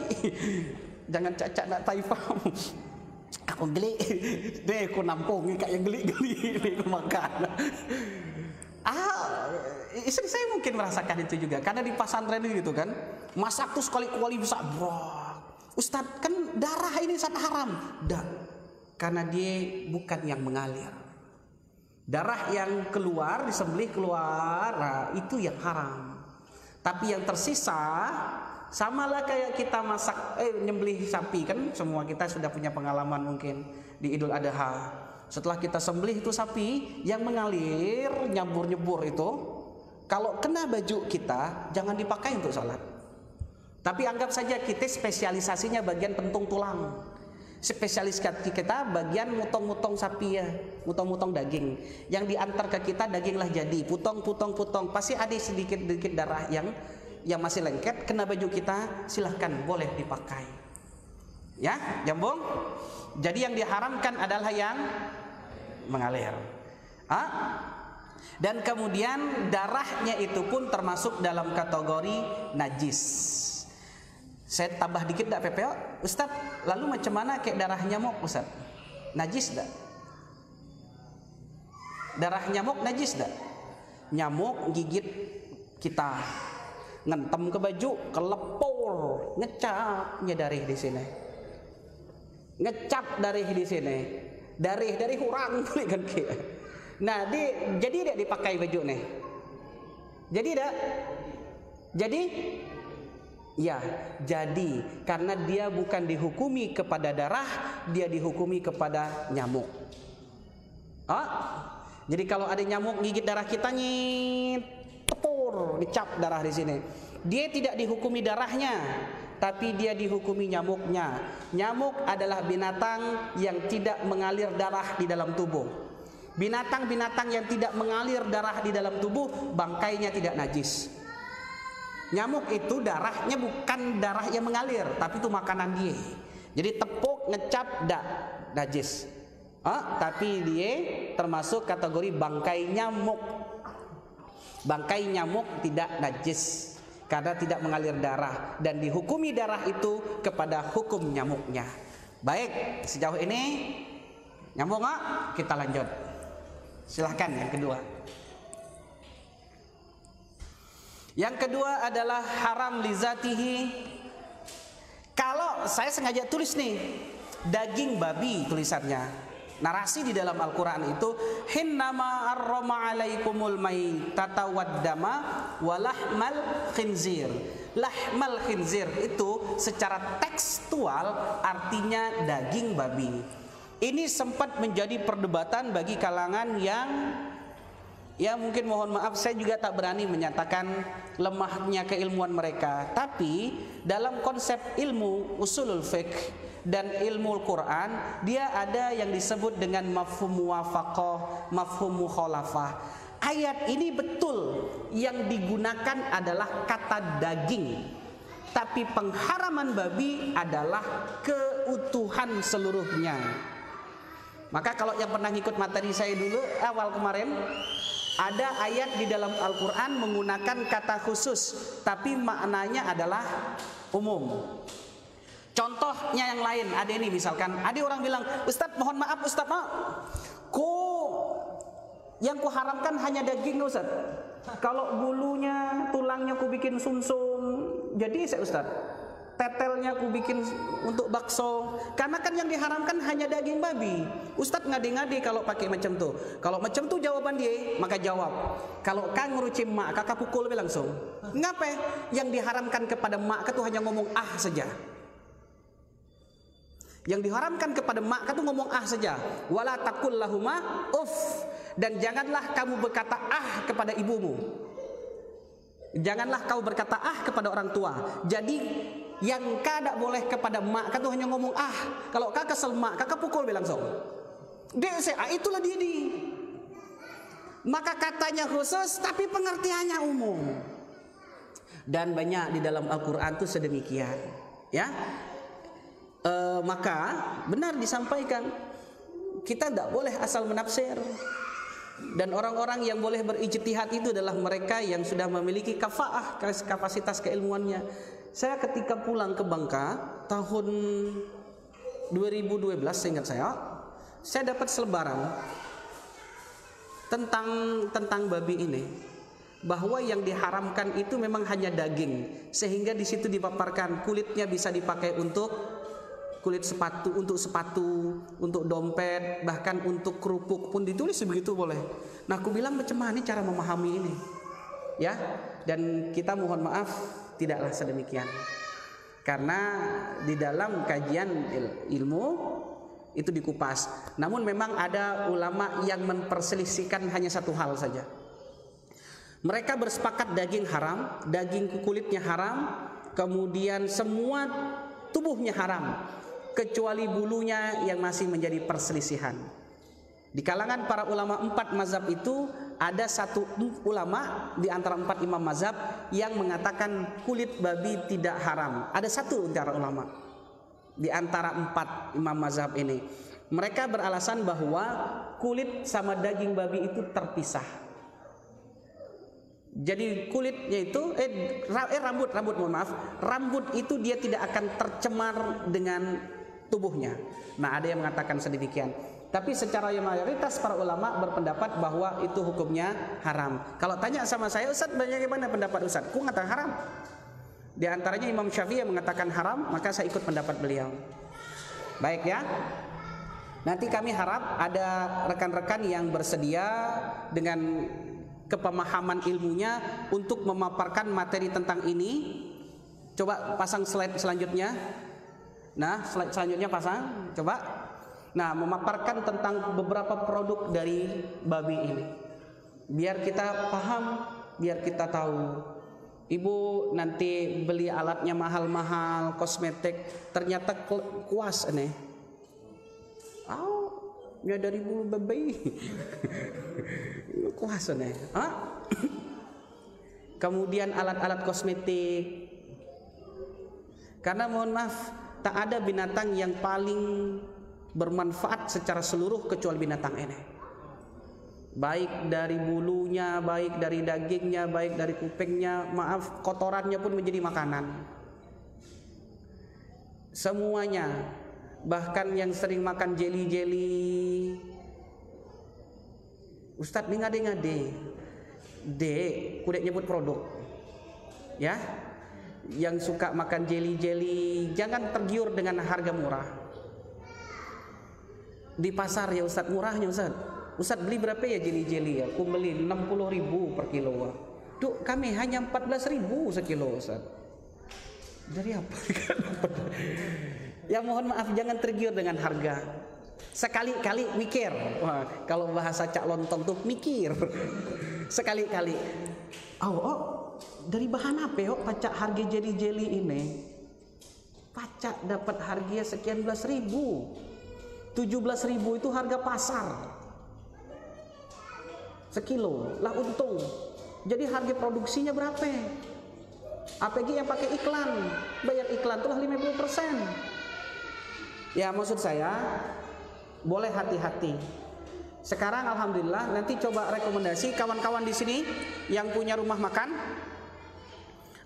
Jangan cacak nak taifam. Aku geli, deh aku nampung kayak yang geli-geli aku makan. Istri saya mungkin merasakan itu juga karena di pesantren gitu kan, masak tuh sekali kuali besar, bro. Ustadz kan darah ini sangat haram, dak, karena dia bukan yang mengalir. Darah yang keluar disembelih keluar, nah, itu yang haram. Tapi yang tersisa samalah kayak kita masak nyembelih sapi kan, semua kita sudah punya pengalaman mungkin di Idul Adha. Setelah kita sembelih itu sapi yang mengalir nyebur itu, kalau kena baju kita jangan dipakai untuk sholat. Tapi anggap saja kita spesialisasinya bagian pentung tulang. Spesialis kita bagian mutong-mutong sapi ya, mutong-mutong daging. Yang diantar ke kita daginglah jadi, putong. Pasti ada sedikit darah yang masih lengket kena baju kita, silahkan boleh dipakai. Ya, jambung. Jadi yang diharamkan adalah yang mengalir. Dan kemudian darahnya itu pun termasuk dalam kategori najis. Saya tambah dikit dak PPO, Ustaz, lalu macam mana kayak darah nyamuk Ustaz? Najis dak? Darah nyamuk najis dak? Nyamuk gigit kita, ngentem ke baju, kelepor, ngecapnya darih di sini. Ngecap darih di sini. Dari hurang kan kia. Nah, jadi tidak dipakai baju nih. Jadi tidak? Jadi ya, jadi karena dia bukan dihukumi kepada darah, dia dihukumi kepada nyamuk. Jadi kalau ada nyamuk gigit darah kita tepur, dicap darah di sini. Dia tidak dihukumi darahnya, tapi dia dihukumi nyamuknya. Nyamuk adalah binatang yang tidak mengalir darah di dalam tubuh. Binatang-binatang yang tidak mengalir darah di dalam tubuh, bangkainya tidak najis. Nyamuk itu darahnya bukan darah yang mengalir, tapi itu makanan dia. Jadi tepuk, ngecap, najis. Tapi dia termasuk kategori bangkai nyamuk. Bangkai nyamuk tidak najis karena tidak mengalir darah, dan dihukumi darah itu kepada hukum nyamuknya. Baik, sejauh ini nyambung nggak? Kita lanjut. Silahkan yang kedua. Yang kedua adalah haram lizatihi. Kalau saya sengaja tulis nih daging babi tulisannya. Narasi di dalam Al-Quran itu hinnama arrama alaikumul maitata waddama walahmal khinzir. Lahmal khinzir itu secara tekstual artinya daging babi. Ini sempat menjadi perdebatan bagi kalangan yang, ya mungkin mohon maaf saya juga tak berani menyatakan lemahnya keilmuan mereka. Tapi dalam konsep ilmu usulul fiqh dan ilmu Al-Quran, dia ada yang disebut dengan mafhum muwafaqah, mafhum mukhalafah. Ayat ini betul yang digunakan adalah kata daging, tapi pengharaman babi adalah keutuhan seluruhnya. Maka kalau yang pernah ngikut materi saya dulu awal kemarin, ada ayat di dalam Al-Quran menggunakan kata khusus, tapi maknanya adalah umum. Contohnya yang lain, ada ini misalkan, ada orang bilang, Ustadz mohon maaf Ustadz, yang kuharamkan hanya daging Ustadz. Kalau bulunya, tulangnya ku bikin sumsum, jadi saya Ustadz, tetelnya ku bikin untuk bakso. Karena kan yang diharamkan hanya daging babi. Ustadz ngadi-ngadi kalau pakai macam tuh. Kalau macam tuh jawaban dia, maka jawab. Kalau kang nguruci mak, kakak pukul langsung. Ngapain? Yang diharamkan kepada mak itu hanya ngomong ah saja. Yang diharamkan kepada mak itu ngomong ah saja. Wala taqul lahuma uff, dan janganlah kamu berkata ah kepada ibumu. Janganlah kau berkata ah kepada orang tua. Jadi yang kau tak boleh kepada mak itu hanya ngomong ah. Kalau kau kesel mak, kakak pukul langsung. Dia itulah dia di. Maka katanya khusus tapi pengertiannya umum. Dan banyak di dalam Al-Quran itu sedemikian, ya. Maka benar disampaikan, kita tidak boleh asal menafsir. Dan orang-orang yang boleh berijtihad itu adalah mereka yang sudah memiliki kafaah, kapasitas keilmuannya. Saya ketika pulang ke Bangka tahun 2012, seingat saya dapat selebaran tentang babi ini, bahwa yang diharamkan itu memang hanya daging, sehingga di situ dipaparkan kulitnya bisa dipakai untuk kulit sepatu, untuk dompet, bahkan untuk kerupuk pun ditulis begitu boleh. Nah, aku bilang macam mana cara memahami ini, ya? Dan kita mohon maaf tidaklah sedemikian, karena di dalam kajian ilmu itu dikupas. Namun memang ada ulama yang memperselisihkan hanya satu hal saja. Mereka bersepakat daging haram, daging kulitnya haram, kemudian semua tubuhnya haram, kecuali bulunya yang masih menjadi perselisihan. Di kalangan para ulama 4 mazhab itu ada satu ulama di antara 4 imam mazhab yang mengatakan kulit babi tidak haram. Ada satu antara ulama di antara 4 imam mazhab ini. Mereka beralasan bahwa kulit sama daging babi itu terpisah. Jadi kulitnya itu rambut itu dia tidak akan tercemar dengan tubuhnya. Nah, ada yang mengatakan sedemikian. Tapi secara mayoritas para ulama berpendapat bahwa itu hukumnya haram. Kalau tanya sama saya, Ustaz, bagaimana pendapat Ustaz? Aku mengatakan haram. Di antaranya Imam Syafi'i yang mengatakan haram, maka saya ikut pendapat beliau. Baik ya. Nanti kami harap ada rekan-rekan yang bersedia dengan kepemahaman ilmunya untuk memaparkan materi tentang ini. Coba pasang slide selanjutnya. Nah, slide selanjutnya pasang, coba. Nah, memaparkan tentang beberapa produk dari babi ini, biar kita paham, biar kita tahu. Ibu nanti beli alatnya mahal-mahal, kosmetik, ternyata kuas nih. Ya dari bulu babi. Kuas nih. Kemudian alat-alat kosmetik. Karena mohon maaf, tak ada binatang yang paling bermanfaat secara seluruh kecuali binatang ini. baik dari bulunya, baik dari dagingnya, baik dari kupingnya, maaf kotorannya pun menjadi makanan. Semuanya, bahkan yang sering makan jeli-jeli. Ustadz ini ngade-ngade, kudet nyebut produk, ya. Yang suka makan jeli-jeli, jangan tergiur dengan harga murah. Di pasar ya Ustadz, murahnya Ustadz beli berapa ya jeli-jeli ya? Aku beli 60.000 per kilo. Tuh kami hanya 14.000 sekilo Ustadz. Dari apa? Ya mohon maaf, jangan tergiur dengan harga. Sekali-kali mikir. Wah, kalau bahasa Cak Lontong tuh mikir. Sekali-kali. Dari bahan apa ya pacak harga jeli-jeli ini? Pacak dapat harga sekian belas ribu. 17.000 itu harga pasar. Sekilo lah untung. Jadi harga produksinya berapa? APG yang pakai iklan, bayar iklan itulah 50%. Ya maksud saya, boleh hati-hati. Sekarang alhamdulillah, nanti coba rekomendasi kawan-kawan di sini yang punya rumah makan,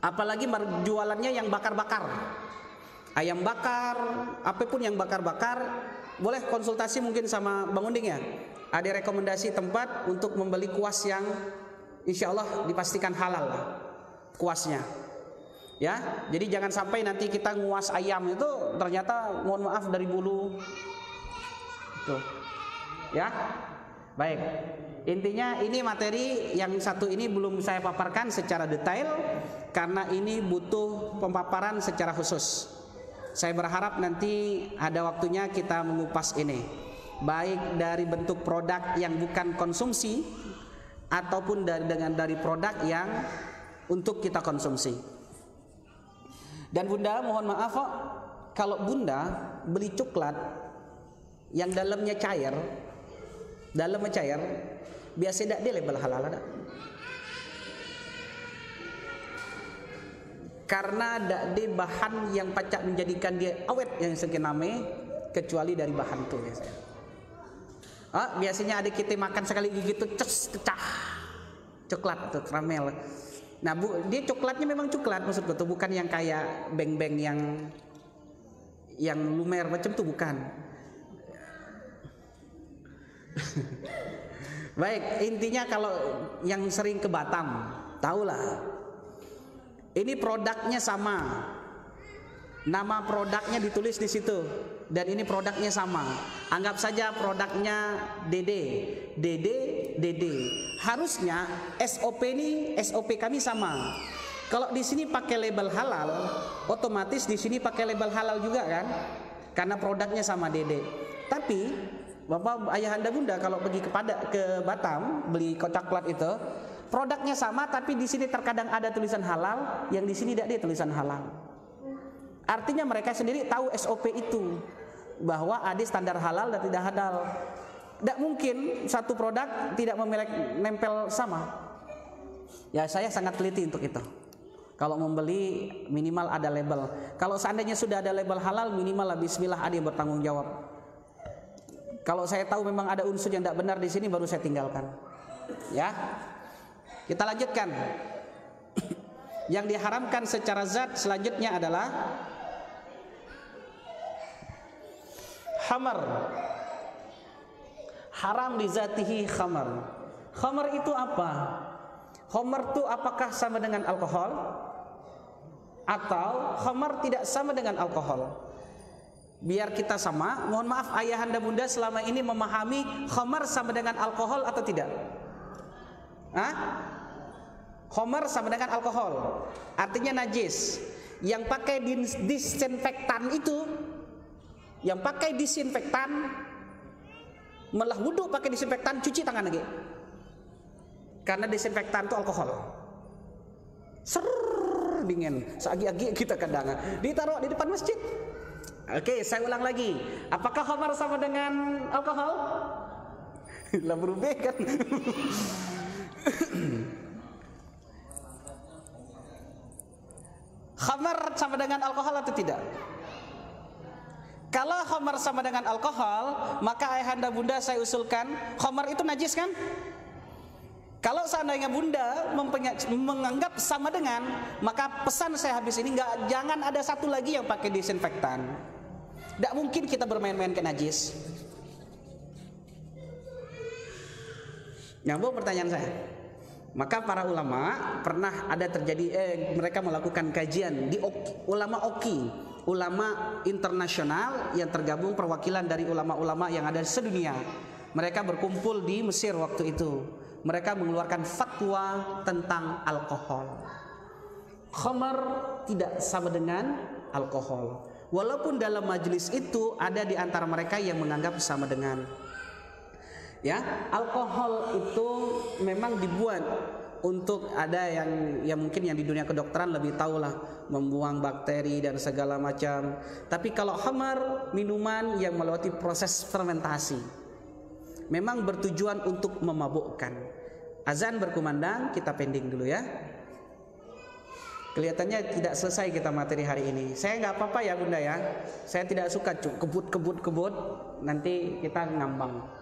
apalagi jualannya yang bakar-bakar, ayam bakar, apapun yang bakar-bakar, boleh konsultasi mungkin sama Bang Unding ya. Ada rekomendasi tempat untuk membeli kuas yang insya Allah dipastikan halal lah, kuasnya. Ya, jadi jangan sampai nanti kita nguas ayam itu ternyata mohon maaf dari bulu. Tuh. Ya. Baik. Intinya ini materi yang satu ini belum saya paparkan secara detail karena ini butuh pemaparan secara khusus. Saya berharap nanti ada waktunya kita mengupas ini, baik dari bentuk produk yang bukan konsumsi ataupun dari produk yang untuk kita konsumsi. Dan Bunda mohon maaf kalau Bunda beli coklat yang dalamnya cair, biasa tidak dia label halal ada. Karena tidak ada bahan yang pacak menjadikan dia awet yang sekename kecuali dari bahan itu biasanya. Biasanya ada kita makan sekali gigit itu pecah coklat tuh karamel. Nah dia coklatnya memang coklat maksudku tuh, bukan yang kayak beng-beng yang lumer macam tuh, bukan. Baik, intinya kalau yang sering ke Batam tahulah ini produknya sama, nama produknya ditulis di situ dan ini produknya sama. Anggap saja produknya Dede. Harusnya SOP ini SOP kami sama. Kalau di sini pakai label halal, otomatis di sini pakai label halal juga kan? Karena produknya sama Dede. Tapi Bapak, ayahanda, bunda kalau pergi ke Batam beli coklat itu, produknya sama tapi di sini terkadang ada tulisan halal, yang di sini tidak ada tulisan halal. Artinya mereka sendiri tahu SOP itu, bahwa ada standar halal dan tidak halal. Tidak mungkin satu produk tidak nempel sama. Ya saya sangat teliti untuk itu. Kalau membeli minimal ada label. Kalau seandainya sudah ada label halal, minimal lah bismillah ada yang bertanggung jawab. Kalau saya tahu memang ada unsur yang tidak benar di sini, baru saya tinggalkan. Ya, kita lanjutkan. Yang diharamkan secara zat selanjutnya adalah khamar. Haram di zatihi khamar. Khamar itu apa? Khamar itu apakah sama dengan alkohol? Atau khamar tidak sama dengan alkohol? Biar kita sama, mohon maaf ayahanda bunda selama ini memahami khamar sama dengan alkohol atau tidak? Khamar sama dengan alkohol, artinya najis. Yang pakai disinfektan itu, yang pakai disinfektan, malah wudhu pakai disinfektan, cuci tangan lagi. Karena disinfektan itu alkohol. Dingin, seagi-agi kita kadang ditaruh di depan masjid. Oke, saya ulang lagi. Apakah khamar sama dengan alkohol? Lah berubah kan? Khamar sama dengan alkohol atau tidak? Kalau khamar sama dengan alkohol, maka ayahanda bunda saya usulkan, khamar itu najis kan? Kalau seandainya Bunda menganggap sama dengan, maka pesan saya habis ini jangan ada satu lagi yang pakai disinfektan. Tidak mungkin kita bermain-main ke najis. Nyambung pertanyaan saya. Maka para ulama pernah ada terjadi mereka melakukan kajian di ulama ulama internasional yang tergabung perwakilan dari ulama-ulama yang ada di sedunia. Mereka berkumpul di Mesir waktu itu. Mereka mengeluarkan fatwa tentang alkohol. Khamar tidak sama dengan alkohol. Walaupun dalam majelis itu ada di antara mereka yang menganggap sama dengan. Ya, alkohol itu memang dibuat untuk ada yang mungkin yang di dunia kedokteran lebih tahu lah, membuang bakteri dan segala macam. Tapi kalau khamar, minuman yang melewati proses fermentasi, memang bertujuan untuk memabukkan. Azan berkumandang, kita pending dulu ya. Kelihatannya tidak selesai kita materi hari ini. Saya nggak apa-apa ya Bunda ya. Saya tidak suka kebut. Nanti kita ngambang.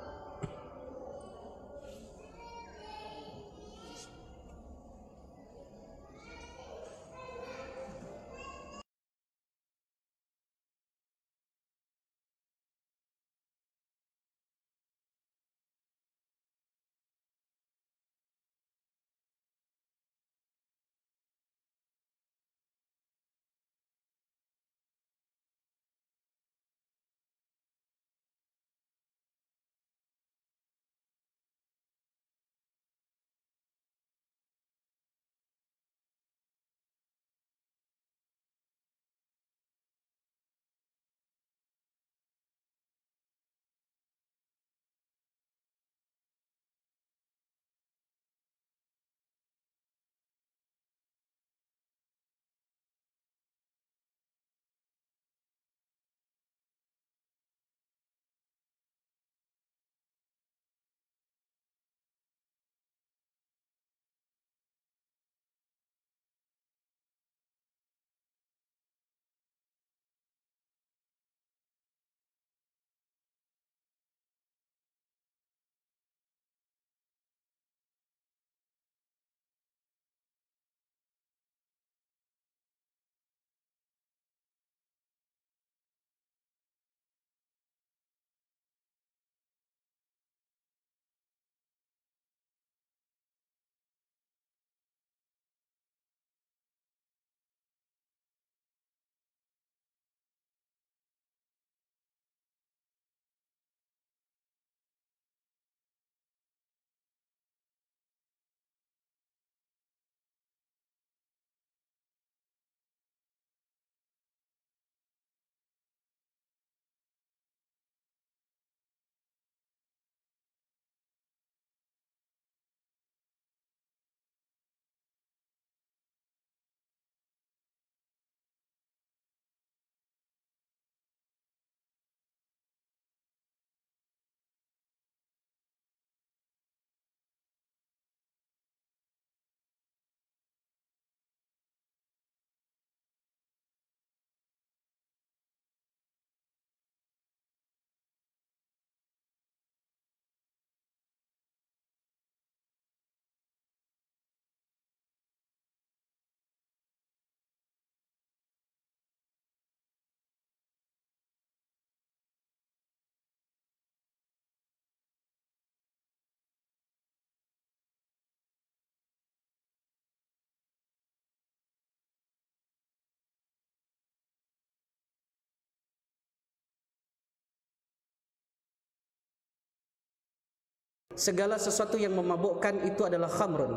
Segala sesuatu yang memabukkan itu adalah khamrun.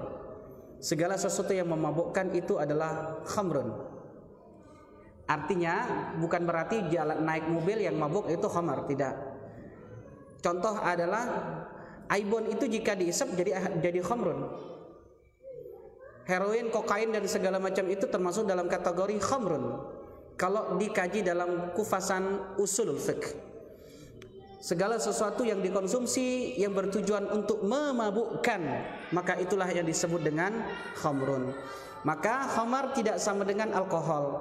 Segala sesuatu yang memabukkan itu adalah khamrun. Artinya bukan berarti jalan naik mobil yang mabuk itu khamar, tidak. Contoh adalah aibon itu jika diisap jadi khamrun. Heroin, kokain dan segala macam itu termasuk dalam kategori khamrun kalau dikaji dalam kufasan usulul fiqh. Segala sesuatu yang dikonsumsi yang bertujuan untuk memabukkan, maka itulah yang disebut dengan khamrun. Maka khamar tidak sama dengan alkohol.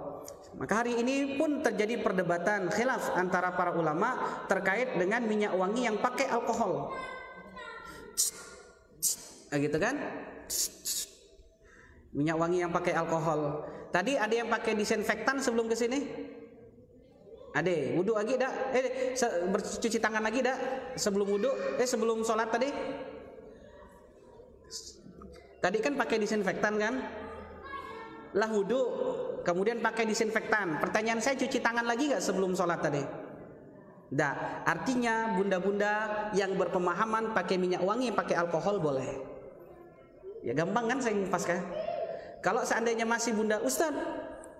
Maka hari ini pun terjadi perdebatan khilaf antara para ulama terkait dengan minyak wangi yang pakai alkohol. gitu kan? Minyak wangi yang pakai alkohol. Tadi ada yang pakai disinfektan sebelum ke sini? Ada. Wudu lagi dak? Bercuci tangan lagi dak? Sebelum wudu? Sebelum sholat tadi? Tadi kan pakai disinfektan kan? Lah wudu, kemudian pakai disinfektan. Pertanyaan saya, cuci tangan lagi gak sebelum sholat tadi? Dak. Artinya bunda-bunda yang berpemahaman pakai minyak wangi, pakai alkohol boleh. Ya gampang kan saya ngupaskan. Kalau seandainya masih bunda, Ustaz,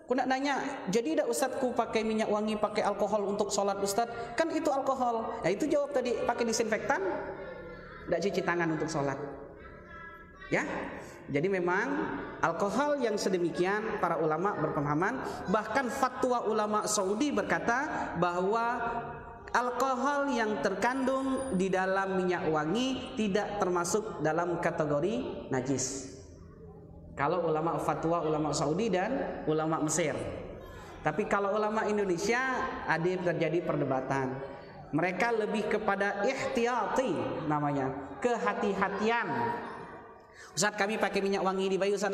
aku nak nanya, jadi dak Ustazku pakai minyak wangi, pakai alkohol untuk sholat Ustaz? Kan itu alkohol. Nah itu jawab tadi, pakai disinfektan, dak cuci tangan untuk sholat. Ya, jadi memang alkohol yang sedemikian para ulama berpemahaman. Bahkan fatwa ulama Saudi berkata bahwa alkohol yang terkandung di dalam minyak wangi tidak termasuk dalam kategori najis. Kalau ulama fatwa ulama Saudi dan ulama Mesir. Tapi kalau ulama Indonesia ada terjadi perdebatan. Mereka lebih kepada ihtiyati namanya, kehati-hatian. Ustaz, kami pakai minyak wangi di bayu Ustaz.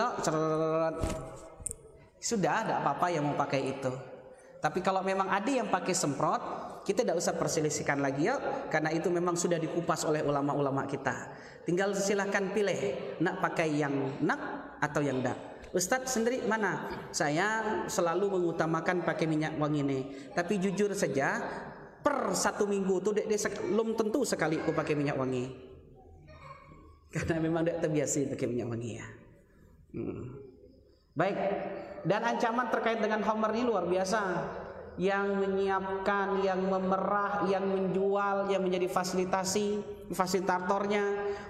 Sudah, tidak apa-apa yang mau pakai itu. Tapi kalau memang ada yang pakai semprot, kita tidak usah perselisihkan lagi ya, karena itu memang sudah dikupas oleh ulama-ulama kita. Tinggal silahkan pilih, nak pakai yang nak atau yang dak. Ustadz sendiri mana? Saya selalu mengutamakan pakai minyak wangi ini. Tapi jujur saja, per 1 minggu tuh belum tentu sekali aku pakai minyak wangi. Karena memang tidak terbiasa pakai minyak wangi ya. Baik. Dan ancaman terkait dengan khamar ini luar biasa. Yang menyiapkan, yang memerah, yang menjual, yang menjadi fasilitatornya.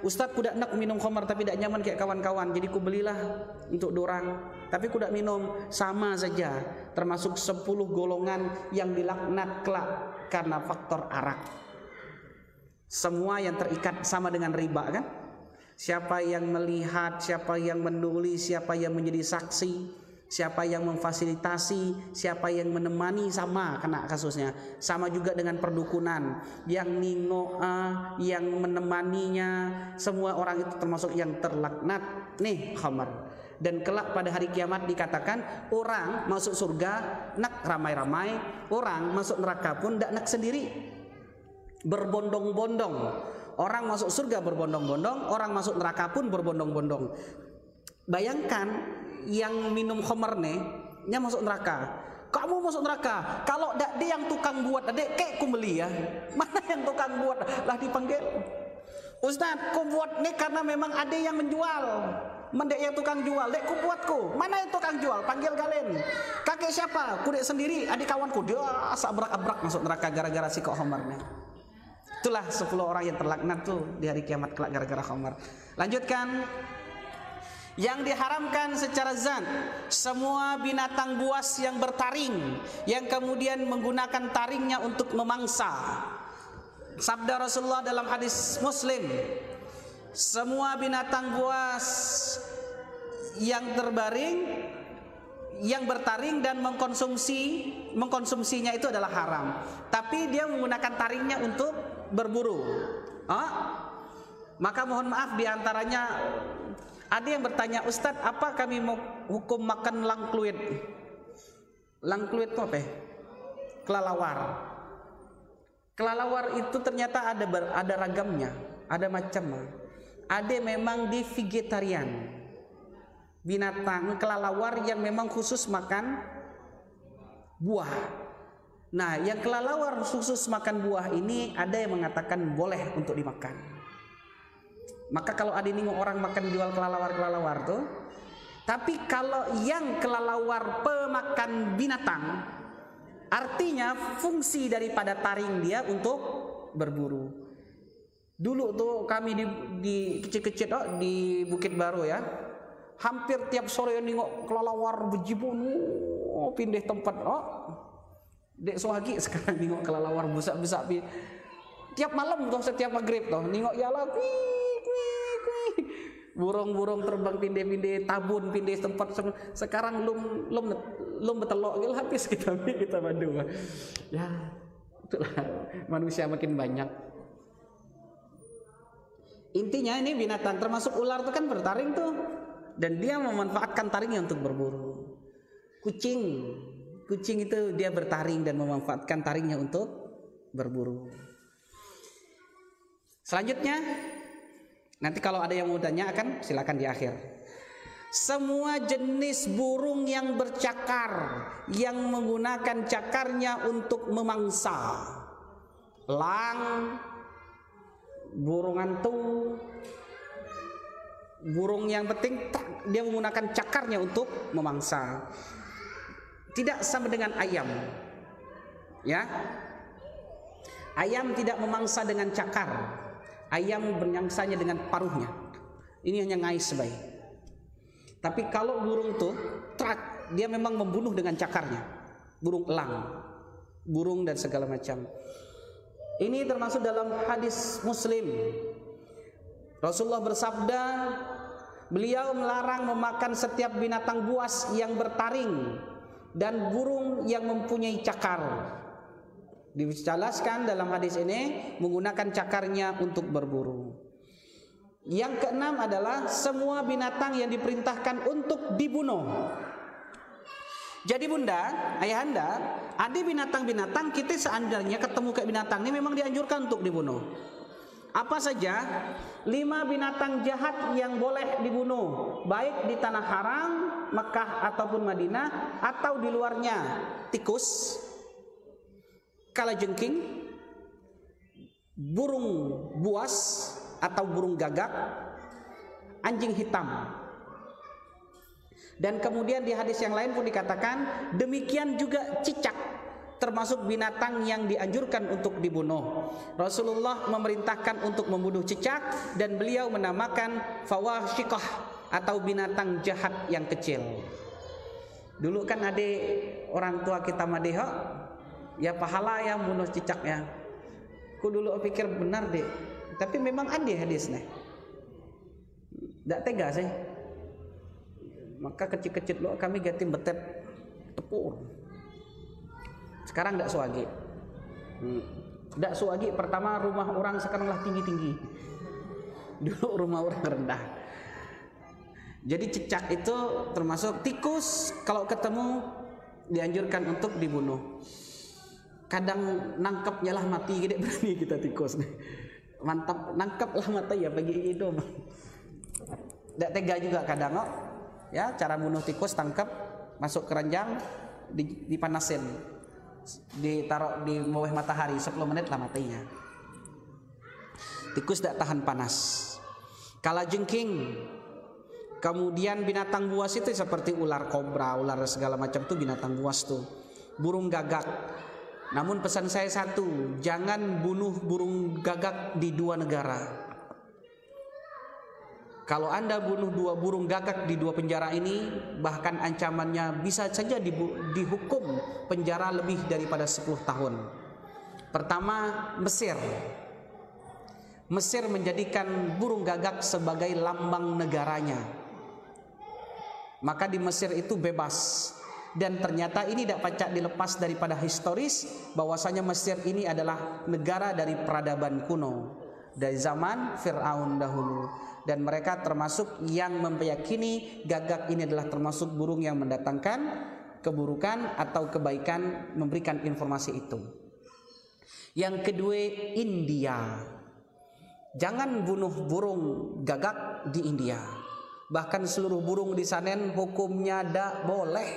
Ustadz kudak nak minum khamar tapi tidak nyaman kayak kawan-kawan, jadi ku belilah untuk dorang. Tapi kudak minum, sama saja. Termasuk 10 golongan yang dilaknat kelak karena faktor arak. Semua yang terikat sama dengan riba kan? Siapa yang melihat, siapa yang menulis, siapa yang menjadi saksi, siapa yang memfasilitasi, siapa yang menemani, sama kena kasusnya. Sama juga dengan perdukunan, yang ningoa, yang menemaninya, semua orang itu termasuk yang terlaknat nih khamar. Dan kelak pada hari kiamat dikatakan orang masuk surga nak ramai-ramai, orang masuk neraka pun tidak nak sendiri, berbondong-bondong. Orang masuk surga berbondong-bondong, orang masuk neraka pun berbondong-bondong. Bayangkan yang minum khamar nih, nya masuk neraka. Kamu masuk neraka. Kalau dak dia yang tukang buat, adek kayak ku beli ya. Mana yang tukang buat? Lah dipanggil. Ustaz, ku buat nih karena memang ada yang menjual. Mendek yang tukang jual, dek ku buatku. Mana yang tukang jual? Panggil kalian. Kakek siapa? Ku dek sendiri, adik kawanku. Dia sabrak-abrak masuk neraka gara-gara si kok khamarnya. Itulah 10 orang yang terlaknat tuh di hari kiamat kelak gara-gara khamar. Lanjutkan. Yang diharamkan secara zat, semua binatang buas yang bertaring, yang kemudian menggunakan taringnya untuk memangsa. Sabda Rasulullah dalam hadis Muslim, semua binatang buas yang terbaring, yang bertaring dan mengkonsumsinya itu adalah haram. Tapi dia menggunakan taringnya untuk berburu. Maka mohon maaf diantaranya ada yang bertanya, Ustadz, apa kami mau hukum makan langkluit? Langkluit itu apa? Kelalawar. Kelalawar itu ternyata ada ragamnya, ada macamnya. Ada memang di vegetarian, binatang kelalawar yang memang khusus makan buah. Nah, yang kelalawar khusus makan buah ini ada yang mengatakan boleh untuk dimakan. Maka kalau ada nengok orang makan jual kelalawar tuh, tapi kalau yang kelalawar pemakan binatang, artinya fungsi daripada taring dia untuk berburu. Dulu tuh kami di kecil-kecil di Bukit Baru ya, hampir tiap sore nengok kelalawar bejibun, pindah tempat. Dek Sohagi sekarang nengok kelalawar busak-busak. Tiap malam tuh, setiap maghrib tuh nengok ya lah. Burung-burung terbang pindah-pindah, tabun pindah tempat. Sekarang lum betelok gil habis kita mandu. Ya, itulah manusia makin banyak. Intinya ini binatang, termasuk ular itu kan bertaring tuh, dan dia memanfaatkan taringnya untuk berburu. Kucing itu dia bertaring dan memanfaatkan taringnya untuk berburu. Selanjutnya, nanti kalau ada yang mau tanya akan silakan di akhir. Semua jenis burung yang bercakar, yang menggunakan cakarnya untuk memangsa, elang, burung hantu, burung yang penting dia menggunakan cakarnya untuk memangsa. Tidak sama dengan ayam, ya. Ayam tidak memangsa dengan cakar, ayam bermangsanya dengan paruhnya. Ini hanya ngais sebaik. Tapi kalau burung tuh dia memang membunuh dengan cakarnya. Burung elang, burung dan segala macam. Ini termasuk dalam hadis Muslim. Rasulullah bersabda, beliau melarang memakan setiap binatang buas yang bertaring dan burung yang mempunyai cakar. Dijelaskan dalam hadis ini menggunakan cakarnya untuk berburu. Yang keenam adalah semua binatang yang diperintahkan untuk dibunuh. Jadi bunda, ayahanda, ada binatang-binatang kita seandainya ketemu kayak binatang ini memang dianjurkan untuk dibunuh. Apa saja? 5 binatang jahat yang boleh dibunuh, baik di tanah haram, Mekah ataupun Madinah, atau di luarnya. Tikus, kalajengking, burung buas atau burung gagak, anjing hitam. Dan kemudian di hadis yang lain pun dikatakan demikian juga cicak, termasuk binatang yang dianjurkan untuk dibunuh. Rasulullah memerintahkan untuk membunuh cicak dan beliau menamakan fawashiqah atau binatang jahat yang kecil. Dulu kan adik orang tua kita madeho, ya pahala yang bunuh cicak ya. Aku dulu pikir benar deh, tapi memang ada hadisnya. Tak tega sih. Maka kecil-kecil lo kami ganti betet tepur. Sekarang tak suagi. Tak suagi pertama rumah orang sekarang lah tinggi-tinggi. Dulu rumah orang rendah. Jadi cicak itu termasuk tikus, kalau ketemu dianjurkan untuk dibunuh. Kadang nangkepnya lah mati, gede berani kita tikus nih. Mantap, nangkep lah mati ya bagi hidup. Tak tega juga kadang kok. Ya, cara bunuh tikus tangkap, masuk keranjang, dipanasin, ditaruh di bawah matahari 10 menit lah matinya. Tikus tidak tahan panas. Kalajengking, kemudian binatang buas itu seperti ular kobra, ular segala macam tuh binatang buas tuh. Burung gagak. Namun pesan saya satu, jangan bunuh burung gagak di 2 negara. Kalau Anda bunuh 2 burung gagak di 2 penjara ini, bahkan ancamannya bisa saja dihukum penjara lebih daripada 10 tahun. Pertama, Mesir. Mesir menjadikan burung gagak sebagai lambang negaranya. Maka di Mesir itu bebas. Dan ternyata ini tidak pacak dilepas daripada historis bahwasanya Mesir ini adalah negara dari peradaban kuno, dari zaman Fir'aun dahulu. Dan mereka termasuk yang meyakini gagak ini adalah termasuk burung yang mendatangkan keburukan atau kebaikan, memberikan informasi itu. Yang kedua, India. Jangan bunuh burung gagak di India. Bahkan seluruh burung di sana hukumnya tidak boleh.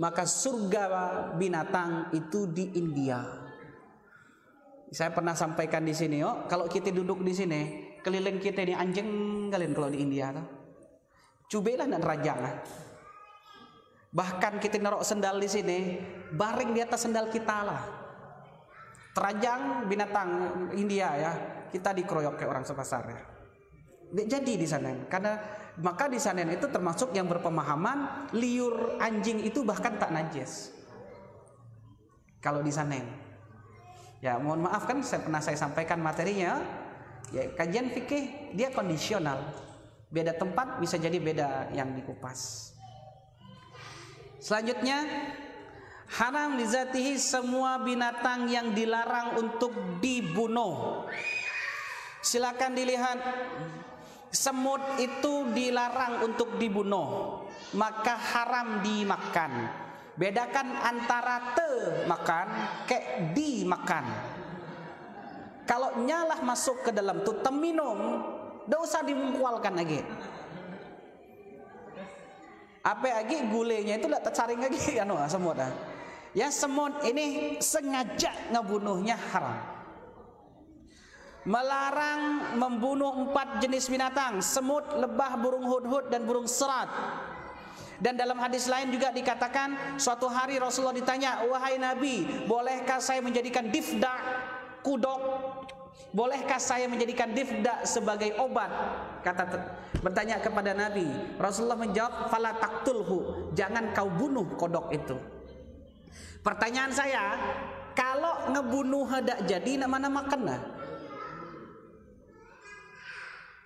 Maka surga binatang itu di India. Saya pernah sampaikan di sini, kalau kita duduk di sini, keliling kita ini anjing kalian kalau di India tuh. Cubailah dan rajang. Bahkan kita naruh sendal di sini, baring di atas sendal kita lah. Terajang binatang India ya, kita dikeroyok kayak orang sepasar ya. Jadi di sana, karena maka di sana itu termasuk yang berpemahaman liur anjing itu bahkan tak najis. Kalau di sana, ya mohon maaf kan saya sampaikan materinya, ya kajian fikih dia kondisional, beda tempat bisa jadi beda yang dikupas. Selanjutnya, haram lizatihi semua binatang yang dilarang untuk dibunuh. Silakan dilihat. Semut itu dilarang untuk dibunuh, maka haram dimakan. Bedakan antara makan ke dimakan. Kalau nyalah masuk ke dalam tuh minum, tidak usah dimungkualkan lagi. Apa lagi gulenya itu tidak tersaring lagi semut. Ya, semut ini sengaja ngebunuhnya haram. Melarang membunuh 4 jenis binatang: semut, lebah, burung hudhud, dan burung serat. Dan dalam hadis lain juga dikatakan, suatu hari Rasulullah ditanya, "Wahai Nabi, bolehkah saya menjadikan difda, kudok? Bolehkah saya menjadikan difda sebagai obat?" Bertanya kepada Nabi, Rasulullah menjawab, "Fala taqtulhu, jangan kau bunuh kodok itu." Pertanyaan saya, kalau ngebunuh hendak jadi, nak mana makan lah?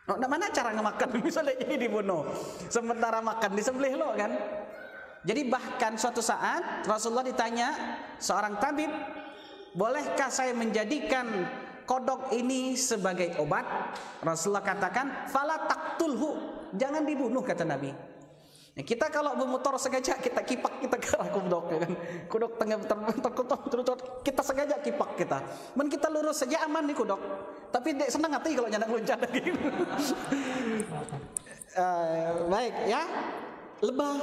Mana cara ngemakan misalnya jadi dibunuh, sementara makan disembelih lo kan? Jadi bahkan suatu saat Rasulullah ditanya seorang tabib, "Bolehkah saya menjadikan kodok ini sebagai obat?" Rasulullah katakan, "Fala taqtulhu, jangan dibunuh," kata Nabi. Nah, kita kalau bermotor sengaja kita kipak kita ke kodok ya kan. Kodok tengah kita sengaja kipak kita. Men kita lurus saja aman nih kodok. Tapi dek senang hati kalau nyandak loncat lagi. Baik ya. Lebah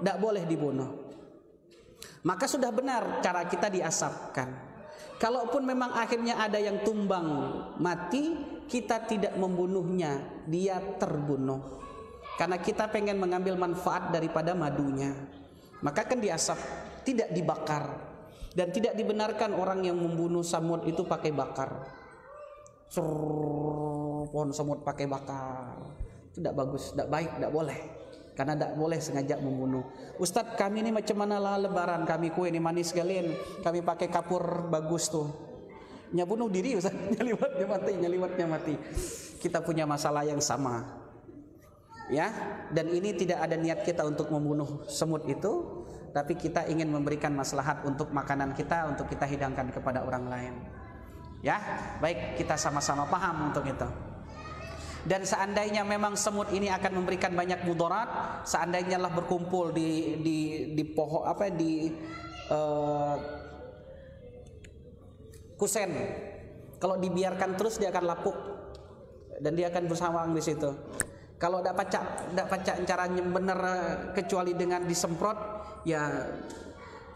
tidak boleh dibunuh. Maka sudah benar cara kita diasapkan. Kalaupun memang akhirnya ada yang tumbang mati, kita tidak membunuhnya, dia terbunuh. Karena kita pengen mengambil manfaat daripada madunya. Maka kan diasap, tidak dibakar. Dan tidak dibenarkan orang yang membunuh semut itu pakai bakar. Pohon semut pakai bakar, tidak bagus, tidak baik, tidak boleh. Karena tidak boleh sengaja membunuh. "Ustadz, kami ini macam mana lah lebaran, kami kue ini manis sekalian, kami pakai kapur bagus tuh." Nya bunuh diri Ustadz, nyaliwatnya mati. Kita punya masalah yang sama. Ya, dan ini tidak ada niat kita untuk membunuh semut itu, tapi kita ingin memberikan maslahat untuk makanan kita, untuk kita hidangkan kepada orang lain. Ya, baik, kita sama-sama paham untuk itu. Dan seandainya memang semut ini akan memberikan banyak mudarat, seandainya lah berkumpul di pohon kusen, kalau dibiarkan terus dia akan lapuk dan dia akan bersawang di situ. Kalau tidak pacak caranya benar kecuali dengan disemprot, ya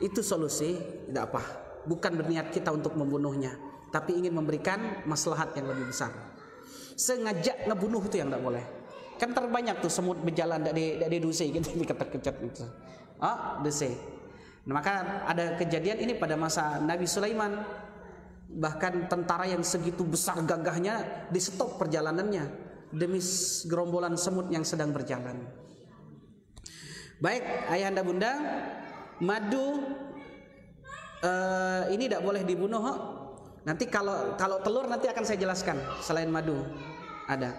itu solusi, tidak apa. Bukan berniat kita untuk membunuhnya, tapi ingin memberikan maslahat yang lebih besar. Sengaja ngebunuh itu yang tidak boleh. Kan terbanyak tuh semut berjalan dari dusi gitu, dikecat-kecat gitu. Dusi. Nah, maka ada kejadian ini pada masa Nabi Sulaiman. Bahkan tentara yang segitu besar gagahnya di stop perjalanannya demi gerombolan semut yang sedang berjalan. Baik, ayahanda bunda, madu ini tidak boleh dibunuh. Nanti kalau telur nanti akan saya jelaskan. Selain madu ada.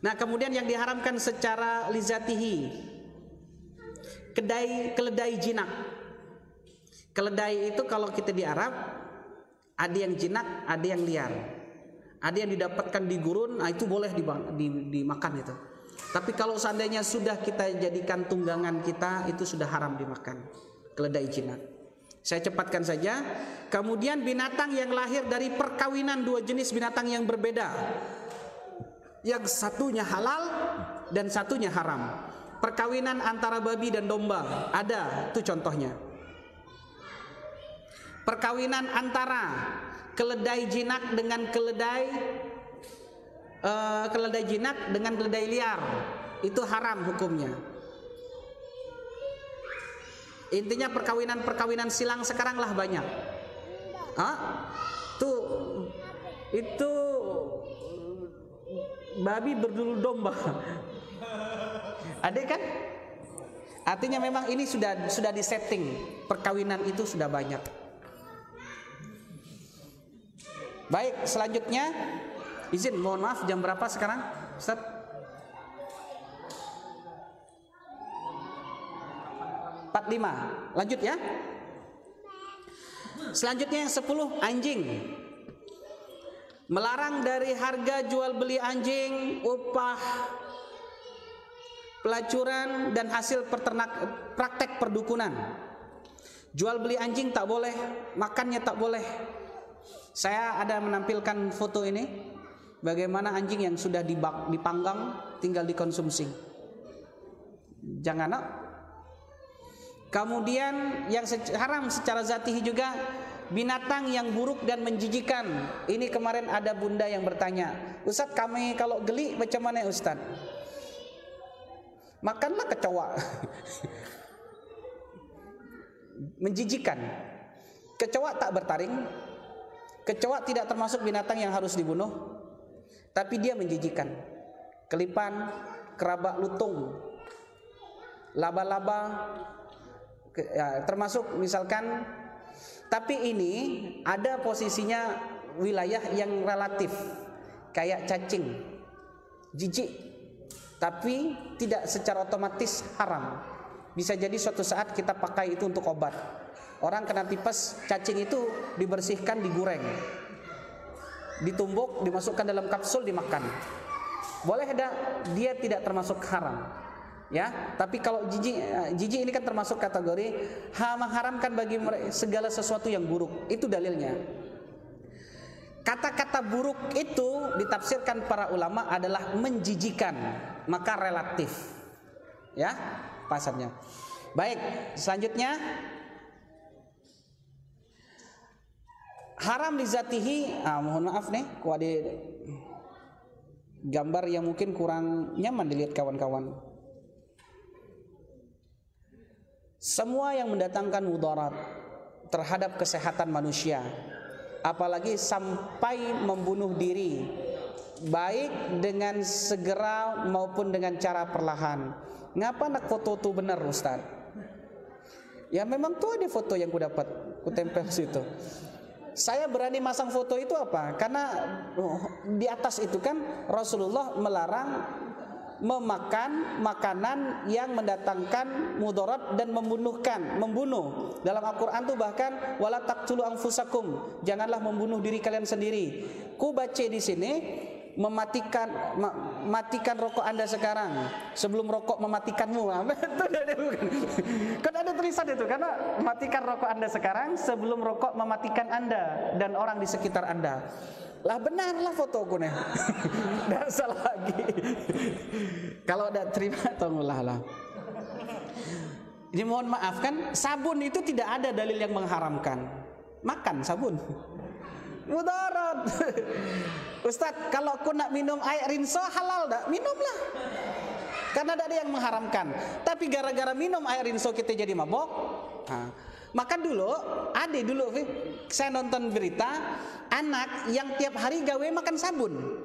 Nah, kemudian yang diharamkan secara lizatihi, keledai jinak. Keledai itu kalau kita di Arab ada yang jinak, ada yang liar. Ada yang didapatkan di gurun, nah itu boleh dimakan itu. Tapi kalau seandainya sudah kita jadikan tunggangan kita, itu sudah haram dimakan. Keledai jinak. Saya cepatkan saja. Kemudian binatang yang lahir dari perkawinan 2 jenis binatang yang berbeda. Yang satunya halal dan satunya haram. Perkawinan antara babi dan domba, ada itu contohnya. Perkawinan antara keledai jinak dengan keledai jinak dengan keledai liar, itu haram hukumnya. Intinya perkawinan silang sekarang lah banyak. Itu babi berdulu domba. Ada kan? Artinya memang ini sudah disetting, perkawinan itu sudah banyak. Baik, selanjutnya izin, mohon maaf, jam berapa sekarang, Ustaz? Lanjut ya. Selanjutnya yang 10, anjing. melarang dari harga jual beli anjing, upah, pelacuran dan hasil praktek perdukunan. Jual beli anjing tak boleh, makannya tak boleh. Saya ada menampilkan foto ini, bagaimana anjing yang sudah dipanggang tinggal dikonsumsi. Jangan nak. Kemudian yang haram secara zatihi juga binatang yang buruk dan menjijikan. Ini kemarin ada bunda yang bertanya, Ustaz, kami kalau geli macam mana Ustaz? Makanlah kecoa. Menjijikan. Kecoa tak bertaring. Kecoa tidak termasuk binatang yang harus dibunuh, tapi dia menjijikan. Kelipan, kerabak lutung, laba-laba, ya, termasuk misalkan. Tapi ini ada posisinya wilayah yang relatif, kayak cacing, jijik, tapi tidak secara otomatis haram. Bisa jadi suatu saat kita pakai itu untuk obat. Orang kena tipes, cacing itu dibersihkan, digoreng, ditumbuk, dimasukkan dalam kapsul, dimakan. Boleh dah, dia tidak termasuk haram. Ya, tapi kalau jijik ini kan termasuk kategori mengharamkan bagi segala sesuatu yang buruk. Itu dalilnya. Kata-kata buruk itu ditafsirkan para ulama adalah menjijikan, maka relatif. Ya, pasarnya. Baik, selanjutnya haram dizatihi. Mohon maaf nih, kok ada gambar yang mungkin kurang nyaman dilihat kawan-kawan. Semua yang mendatangkan mudarat terhadap kesehatan manusia, apalagi sampai membunuh diri, baik dengan segera maupun dengan cara perlahan. Ngapa nak foto tu benar Ustaz? Ya memang tuh ada foto yang ku dapat, ku tempel situ. Saya berani masang foto itu apa? Karena di atas itu kan Rasulullah melarang memakan makanan yang mendatangkan mudarat dan membunuh. Dalam Al-Qur'an tuh bahkan wala taqtulu anfusakum, janganlah membunuh diri kalian sendiri. Ku baca di sini matikan rokok Anda sekarang sebelum rokok mematikanmu. Kan ada tulisan itu, karena matikan rokok Anda sekarang sebelum rokok mematikan Anda dan orang di sekitar Anda. Lah benarlah fotoku nih. Nggak salah lagi. Kalau udah terima tolonglah lah. Ini mohon maaf kan, sabun itu tidak ada dalil yang mengharamkan. Makan sabun mudarat. Ustadz, kalau aku nak minum air rinso halal tak? Minumlah. Karena ada yang mengharamkan. Tapi gara-gara minum air rinso kita jadi mabok. Makan dulu, saya nonton berita anak yang tiap hari gawe makan sabun.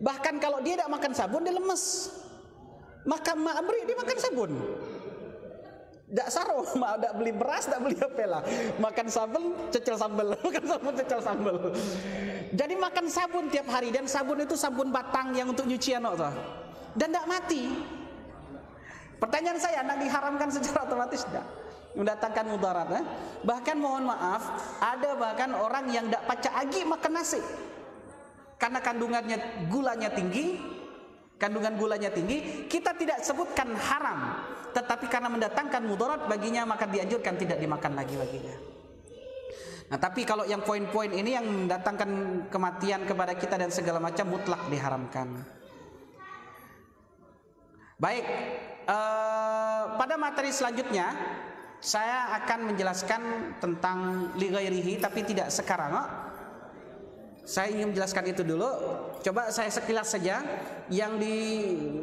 Bahkan kalau dia tidak makan sabun dia lemes. Makan mak beri dia makan sabun. Tidak saro, tidak beli beras, tidak beli apa lah. Makan sabun, cecil sambal. Makan sabun, cecil sambal. Jadi makan sabun tiap hari, dan sabun itu sabun batang yang untuk nyucian tuh. Dan tidak mati. Pertanyaan saya, nak diharamkan secara otomatis tidak? Mendatangkan mudarat. Bahkan mohon maaf, ada bahkan orang yang tidak pacak agi makan nasi karena kandungan gulanya tinggi. Kita tidak sebutkan haram, tetapi karena mendatangkan mudarat baginya maka dianjurkan tidak dimakan lagi baginya. Nah, tapi kalau yang poin-poin ini yang mendatangkan kematian kepada kita dan segala macam mutlak diharamkan. Baik, pada materi selanjutnya saya akan menjelaskan tentang li ghairihi, tapi tidak sekarang. Saya ingin menjelaskan itu dulu. Coba saya sekilas saja yang di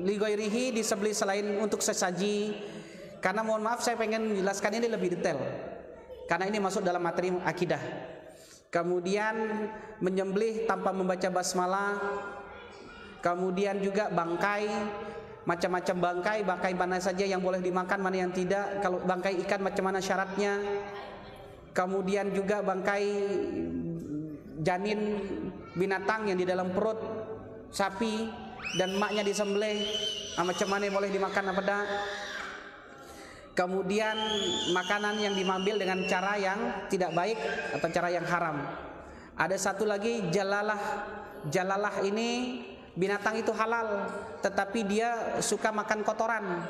li ghairihi disembelih selain untuk sesaji. Karena mohon maaf saya pengen menjelaskan ini lebih detail. Karena ini masuk dalam materi akidah. Kemudian menyembelih tanpa membaca basmalah. Kemudian juga bangkai, macam-macam bangkai mana saja yang boleh dimakan, mana yang tidak. Kalau bangkai ikan macam mana syaratnya. Kemudian juga bangkai janin binatang yang di dalam perut sapi dan maknya disembelih, macam mana boleh dimakan apa tidak. Kemudian makanan yang diambil dengan cara yang tidak baik atau cara yang haram. Ada satu lagi jalalah. Jalalah ini binatang itu halal, tetapi dia suka makan kotoran.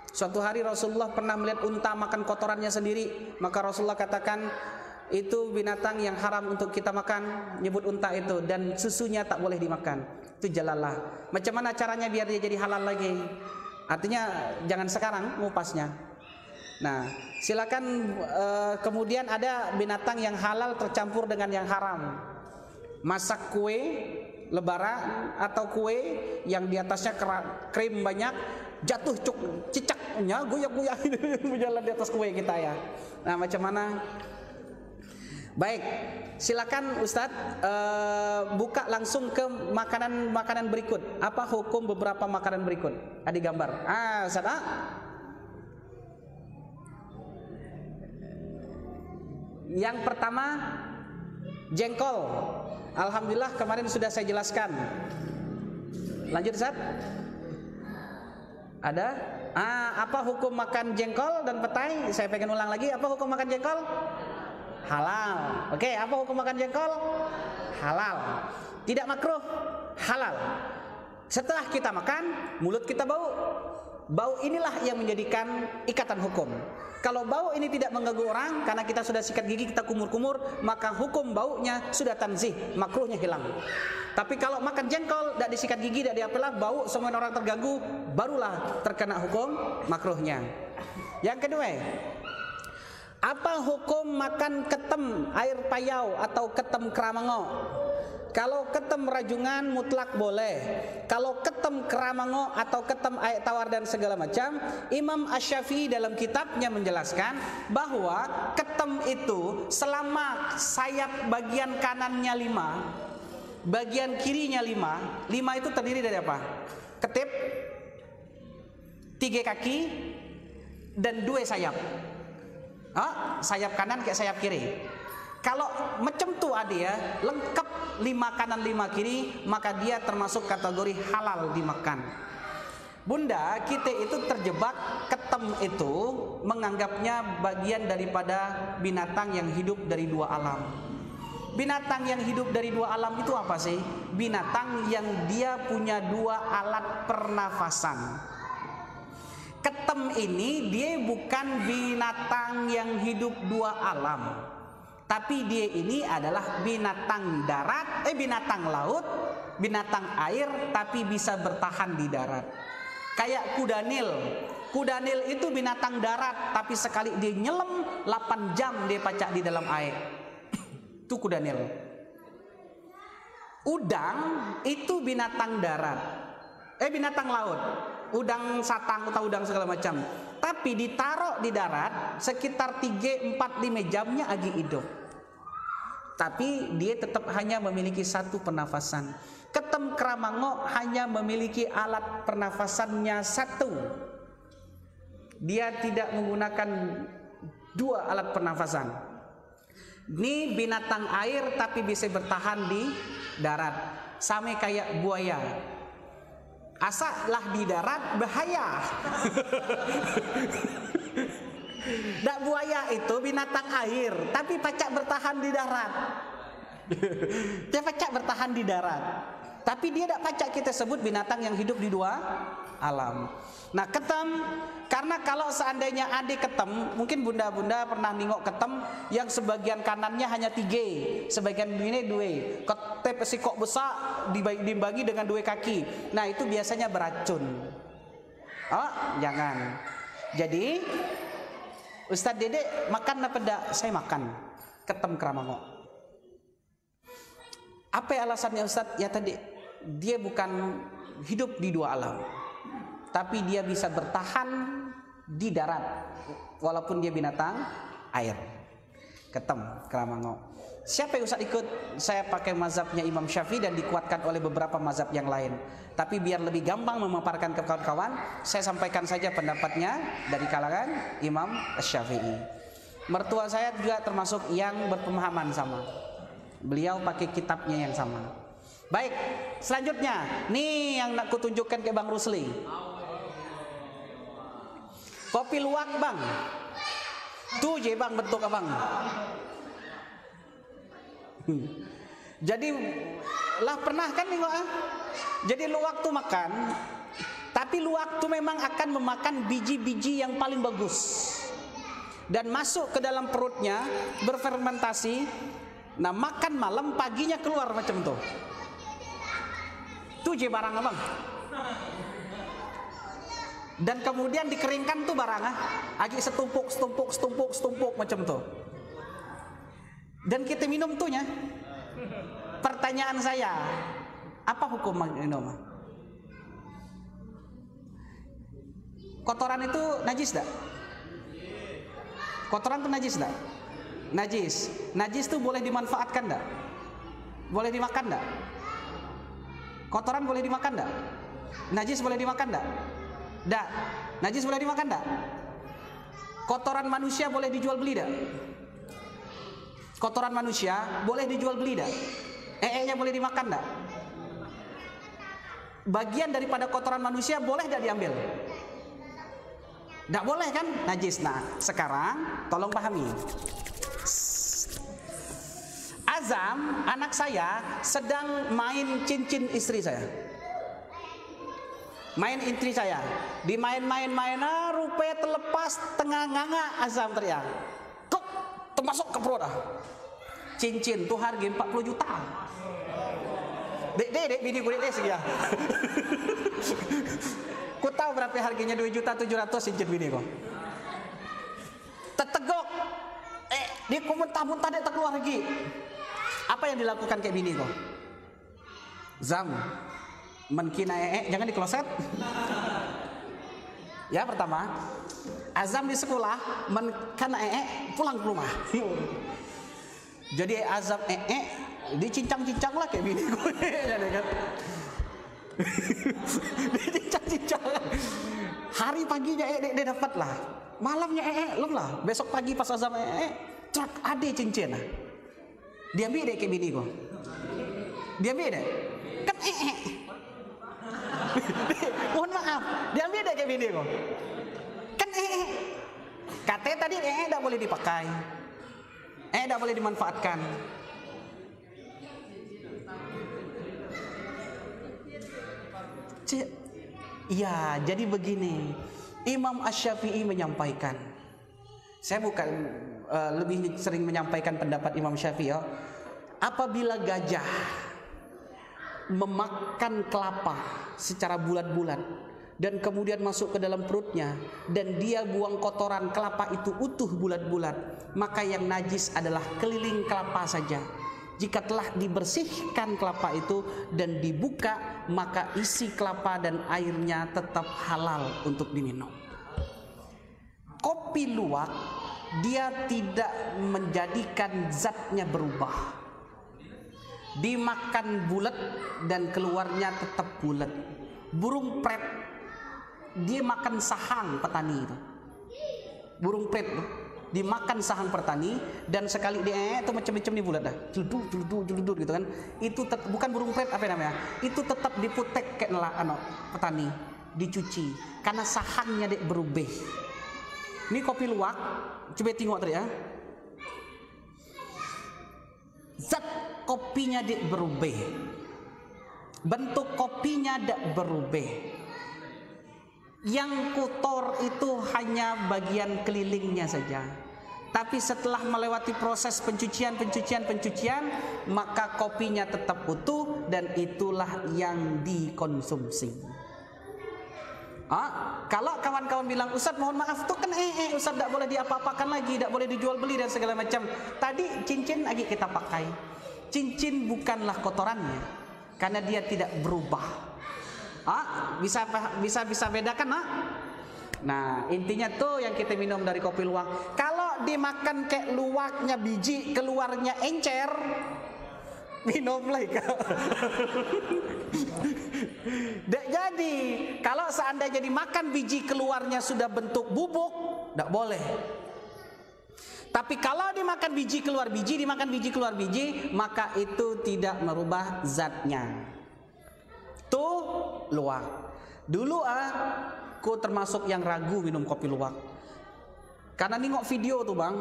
Suatu hari Rasulullah pernah melihat unta makan kotorannya sendiri, maka Rasulullah katakan itu binatang yang haram untuk kita makan, nyebut unta itu, dan susunya tak boleh dimakan. Itu jalalah. Macam mana caranya biar dia jadi halal lagi? Artinya jangan sekarang ngupasnya. Nah, silakan. Kemudian ada binatang yang halal tercampur dengan yang haram. Masak kue lebaran atau kue yang di atasnya krim banyak, jatuh cicaknya goyak-goyak berjalan di atas kue kita ya. Nah, macam mana? Baik, silakan Ustadz buka langsung ke makanan berikut. Apa hukum beberapa makanan berikut? Ada gambar. Ustadz. Yang pertama, jengkol. Alhamdulillah kemarin sudah saya jelaskan. Lanjut Ustaz. Ada? Apa hukum makan jengkol dan petai? Saya pengen ulang lagi. Apa hukum makan jengkol? Halal. Oke, apa hukum makan jengkol? Halal. Tidak makruh, halal. Setelah kita makan, mulut kita bau. Bau inilah yang menjadikan ikatan hukum. Kalau bau ini tidak mengganggu orang, karena kita sudah sikat gigi, kita kumur-kumur, maka hukum baunya sudah tanzih, makruhnya hilang. Tapi kalau makan jengkol, tidak disikat gigi, tidak diapalah, bau semua orang terganggu, barulah terkena hukum makruhnya. Yang kedua, apa hukum makan ketem air payau atau ketem keramango? Kalau ketem rajungan mutlak boleh. Kalau ketem keramango atau ketem air tawar dan segala macam, Imam Asy-Syafi'i dalam kitabnya menjelaskan bahwa ketem itu selama sayap bagian kanannya 5, bagian kirinya 5 itu terdiri dari apa? Ketip, 3 kaki, dan 2 sayap. Sayap kanan kayak sayap kiri. Kalau macam tu dia lengkap 5 kanan 5 kiri, maka dia termasuk kategori halal dimakan. Bunda, kita itu terjebak ketem itu menganggapnya bagian daripada binatang yang hidup dari 2 alam. Binatang yang hidup dari 2 alam itu apa sih? Binatang yang dia punya 2 alat pernafasan. Ketem ini dia bukan binatang yang hidup 2 alam, tapi dia ini adalah binatang darat, binatang laut, binatang air, tapi bisa bertahan di darat. Kayak kuda Nil. Kuda Nil itu binatang darat, tapi sekali dia nyelam 8 jam dia pacak di dalam air. Itu kuda Nil. Udang itu binatang darat, binatang laut. Udang satang atau udang segala macam. Tapi ditaruh di darat sekitar 3, 4, 5 jamnya agi hidup. Tapi dia tetap hanya memiliki 1 pernafasan. Ketem keramango hanya memiliki alat pernafasannya 1. Dia tidak menggunakan 2 alat pernafasan. Ini binatang air tapi bisa bertahan di darat. Sama kayak buaya. Asaklah di darat bahaya. Dak buaya itu binatang air, tapi pacak bertahan di darat. Dia pacak bertahan di darat, tapi dia dak pacak kita sebut binatang yang hidup di 2 alam. Nah, ketem, karena kalau seandainya ada ketem, mungkin bunda-bunda pernah nengok ketem yang sebagian kanannya hanya 3, sebagian ini 2. Ketep sikok besar dibagi dengan 2 kaki. Nah, itu biasanya beracun. Jangan. Jadi Ustadz Dedek makan apa enggak? Saya makan ketem keramango. Apa alasannya Ustadz? Ya tadi dia bukan hidup di 2 alam, tapi dia bisa bertahan di darat walaupun dia binatang air. Ketem keramango. Siapa yang Ustadz ikut? Saya pakai mazhabnya Imam Syafi'i dan dikuatkan oleh beberapa mazhab yang lain. Tapi biar lebih gampang memaparkan ke kawan-kawan, saya sampaikan saja pendapatnya dari kalangan Imam Syafi'i. Mertua saya juga termasuk yang berpemahaman sama. Beliau pakai kitabnya yang sama. Baik, selanjutnya nih yang nak kutunjukkan ke Bang Rusli. Kopi luwak Bang. Tuh je Bang bentuk Abang. Jadi lah pernah kan nih kok? Jadi luwak tuh makan, tapi luwak tuh memang akan memakan biji-biji yang paling bagus dan masuk ke dalam perutnya, berfermentasi. Nah makan malam, paginya keluar macam tuh. Tuh je barang abang. Dan kemudian dikeringkan tuh barang agak setumpuk macam tuh. Dan kita minum tuhnya. Pertanyaan saya, apa hukum minum? Kotoran itu najis tak? Kotoran itu najis tak? Najis. Najis itu boleh dimanfaatkan tak? Boleh dimakan tak? Kotoran boleh dimakan tak? Najis boleh dimakan tak? Tak. Najis boleh dimakan tak? Kotoran manusia boleh dijual beli tak? Kotoran manusia boleh dijual beli tak? Nya boleh dimakan tak? Bagian daripada kotoran manusia boleh tak diambil? Tak boleh kan? Najis. Nah sekarang tolong pahami. Azam, anak saya sedang main cincin istri saya. Main istri saya. Dimain-main, rupanya terlepas tengah nganga. Azam teriak. Kok termasuk ke perut cincin tuh harga 40 juta. Dek bini gue dek segia. Ku tahu berapa harganya, 2.700.000 cincin bini kok. Tetegok. Dia ku muntah-muntah dek tak keluar lagi. Apa yang dilakukan kayak bini kok? Zam, menkina jangan dikloset. Ya pertama, Azam di sekolah, menkana pulang ke rumah. Jadi Azam dicincang-cincang lah kayak bini gue. Dicincang-cincang. Hari paginya dia dapat lah. Malamnya lem lah. Besok pagi pas Azam cak ada cincin. Dia ambil deh kayak bini gue. Dia ambil deh. Kan mohon maaf, dia ambil deh kayak bini gue. Kan katanya tadi tak boleh dipakai. Tak boleh dimanfaatkan. Ya, jadi begini. Imam Asy-Syafi'i menyampaikan. Saya bukan lebih sering menyampaikan pendapat Imam Syafi'i. Apabila gajah memakan kelapa secara bulat-bulat dan kemudian masuk ke dalam perutnya dan dia buang kotoran kelapa itu utuh bulat-bulat, maka yang najis adalah keliling kelapa saja. Jika telah dibersihkan kelapa itu dan dibuka, maka isi kelapa dan airnya tetap halal untuk diminum. Kopi luwak dia tidak menjadikan zatnya berubah. Dimakan bulat dan keluarnya tetap bulat. Burung pret dia makan sahang petani itu. Burung pret itu dimakan sahang petani dan sekali dia itu macam-macam nih bulat dah. Jeluduk gitu kan. Itu bukan burung pret apa namanya? Itu tetap diputek ke petani, dicuci karena sahangnya dek berubah. Ini kopi luwak, coba tengok tadi ya. Zat kopinya dek berubah. Bentuk kopinya dek berubah. Yang kotor itu hanya bagian kelilingnya saja. Tapi setelah melewati proses pencucian, maka kopinya tetap utuh dan itulah yang dikonsumsi. Kalau kawan-kawan bilang, Ustaz mohon maaf tuh kan Ustaz tidak boleh diapa-apakan lagi, tidak boleh dijual beli dan segala macam. Tadi cincin lagi kita pakai. Cincin bukanlah kotorannya, karena dia tidak berubah. Bisa bedakan Nah intinya tuh yang kita minum dari kopi luwak. Kalau dimakan kayak luwaknya biji keluarnya encer, minum lagi. Jadi kalau seandainya dimakan biji keluarnya sudah bentuk bubuk, tidak boleh. Tapi kalau dimakan biji keluar biji, maka itu tidak merubah zatnya. Tuh luwak. Dulu aku termasuk yang ragu minum kopi luwak. Karena nengok video tuh bang,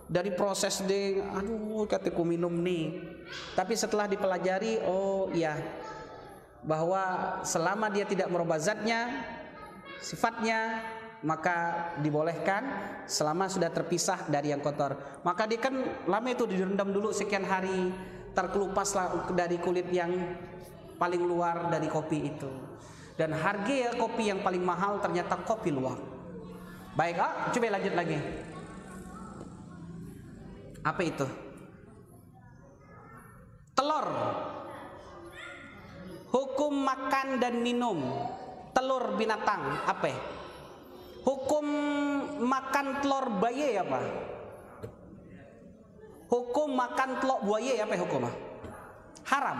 dari proses aduh kataku minum nih. Tapi setelah dipelajari, oh iya, bahwa selama dia tidak merubah zatnya, sifatnya, maka dibolehkan selama sudah terpisah dari yang kotor. Maka dia kan lama itu direndam dulu sekian hari, terkelupaslah dari kulit yang paling luar dari kopi itu. Dan harga kopi yang paling mahal ternyata kopi luwak. Baik, coba lanjut lagi. Apa itu? Telur. Hukum makan dan minum telur binatang apa? Hukum makan telur bayi apa? Hukum makan telur buaya apa hukumnya? Haram.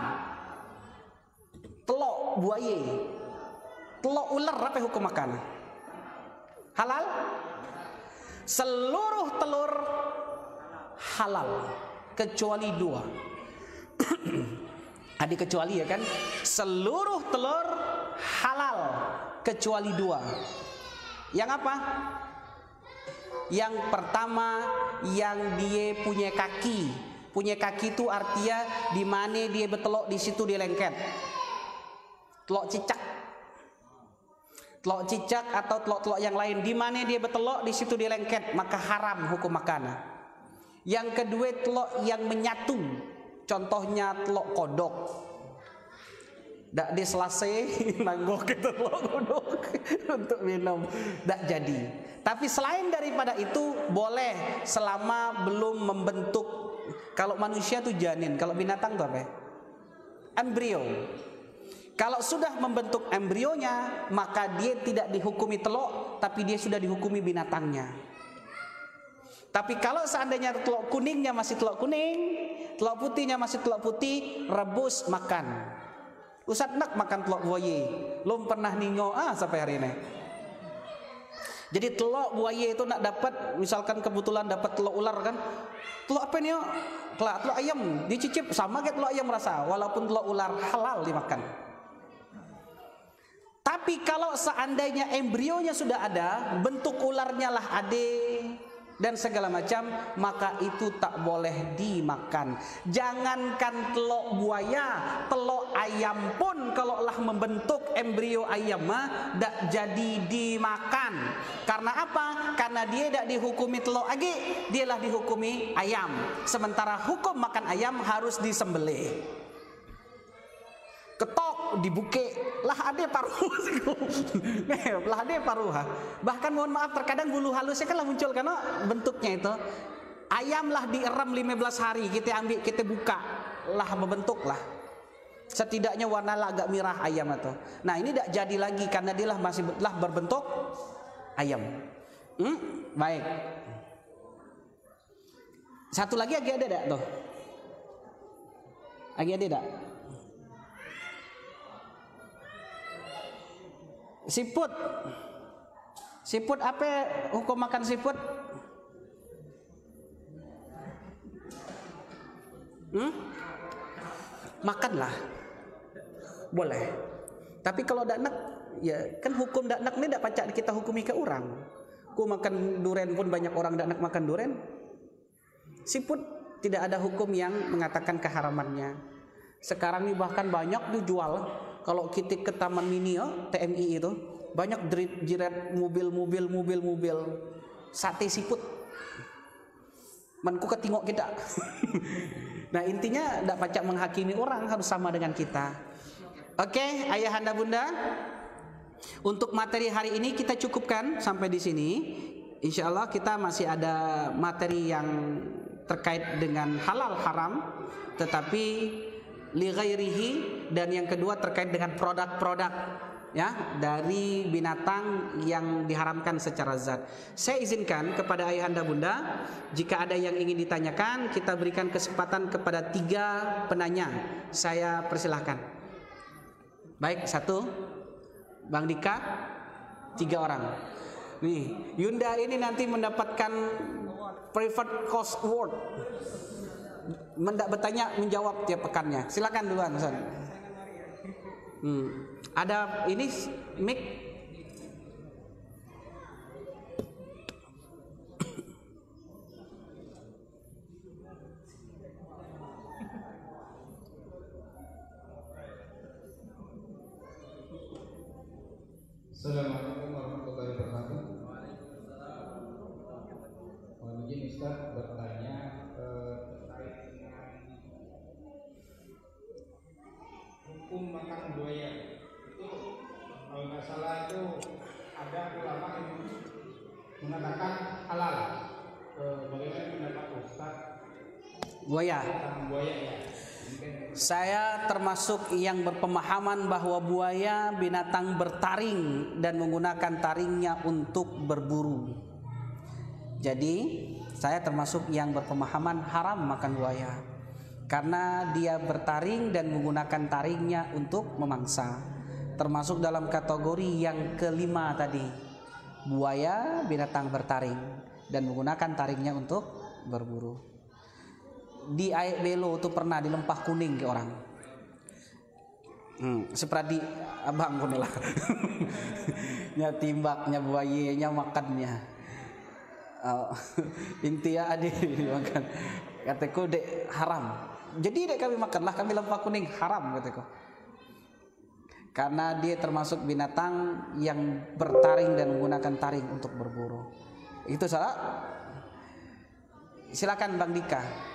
Telur buaya, telur ular apa hukum makan? Halal. Seluruh telur halal kecuali 2. Ada kecuali ya kan? Seluruh telur halal kecuali 2. Yang apa? Yang pertama, yang dia punya kaki. Punya kaki itu artinya di mana dia betelok di situ dia lengket. Telok cicak. Telok cicak atau telok-telok yang lain di mana dia betelok di situ dia lengket, maka haram hukum makanan. Yang kedua, telok yang menyatu. Contohnya telok kodok. Dak di selesai nanggok itu telok kodok untuk minum, dak jadi. Tapi selain daripada itu boleh selama belum membentuk. Kalau manusia itu janin, kalau binatang itu apa? Embrio. Kalau sudah membentuk embrionya, maka dia tidak dihukumi telok, tapi dia sudah dihukumi binatangnya. Tapi kalau seandainya telok kuningnya masih telok kuning, telok putihnya masih telok putih, rebus makan. Ustaz nak makan telok buaya, belum pernah ningo sampai hari ini. Jadi telok buaya itu nak dapat, misalkan kebetulan dapat telok ular kan, telok apa nih? Telok ayam, dicicip sama kayak telok ayam rasa, walaupun telok ular halal dimakan. Tapi kalau seandainya embrionya sudah ada, bentuk ularnya lah ada dan segala macam, maka itu tak boleh dimakan. Jangankan telok buaya, telok ayam pun kalau lah membentuk embrio ayam tak jadi dimakan. Karena apa? Karena dia tak dihukumi telok lagi, dialah dihukumi ayam. Sementara hukum makan ayam harus disembelih. Ketok dibuke lah ada paruh lah ada paruh. Bahkan mohon maaf terkadang bulu halusnya kan lah muncul karena bentuknya itu ayam lah dierem 15 hari kita ambil kita buka lah membentuk lah setidaknya warna lah agak merah ayam itu. Nah ini tidak jadi lagi karena dia lah masih lah berbentuk ayam. Baik. Satu lagi ada tak tuh? Ada tak? Siput. Siput apa hukum makan siput? Makanlah. Boleh. Tapi kalau dak nak, ya kan hukum dak nak ni dak pacak kita hukumi ke orang. Ku makan duren pun banyak orang dak nak makan duren. Siput tidak ada hukum yang mengatakan keharamannya. Sekarang ni bahkan banyak dijual. Kalau kita ke Taman Mini TMI itu banyak jerat mobil sate siput. Manku ketingok kita. Nah intinya tidak pacak menghakimi orang, harus sama dengan kita. Oke, ayahanda bunda, untuk materi hari ini kita cukupkan sampai di sini. Insya Allah kita masih ada materi yang terkait dengan halal haram, tetapi li ghairihi, dan yang kedua terkait dengan produk-produk ya dari binatang yang diharamkan secara zat. Saya izinkan kepada ayahanda bunda, jika ada yang ingin ditanyakan, kita berikan kesempatan kepada 3 penanya. Saya persilahkan. Baik, 1 Bang Dika, 3 orang. Nih, Yunda ini nanti mendapatkan private course award. Mendak bertanya menjawab tiap pekannya. Silakan duluan, Son. Ada ini mic. Assalamualaikum warahmatullahi wabarakatuh. Mohon izin Ustaz bertanya terkait dengan hukum makan buaya. Itu kalau nggak salah itu ada ulama yang mengatakan halal. Bagaimana pendapat Ustaz Buaya. tentang buaya ya? Saya termasuk yang berpemahaman bahwa buaya binatang bertaring dan menggunakan taringnya untuk berburu. Jadi saya termasuk yang berpemahaman haram makan buaya karena dia bertaring dan menggunakan taringnya untuk memangsa. Termasuk dalam kategori yang kelima tadi. Buaya binatang bertaring dan menggunakan taringnya untuk berburu. Di Aik Belo tuh pernah di Lempah Kuning ke orang. Seperti abang pun lah. Nya timbaknya buayanya makannya. Intinya ada makan. Kataku dek haram. Jadi dek kami makanlah kami Lempah Kuning haram kataku. Karena dia termasuk binatang yang bertaring dan menggunakan taring untuk berburu. Itu salah. Silakan Bang Dika.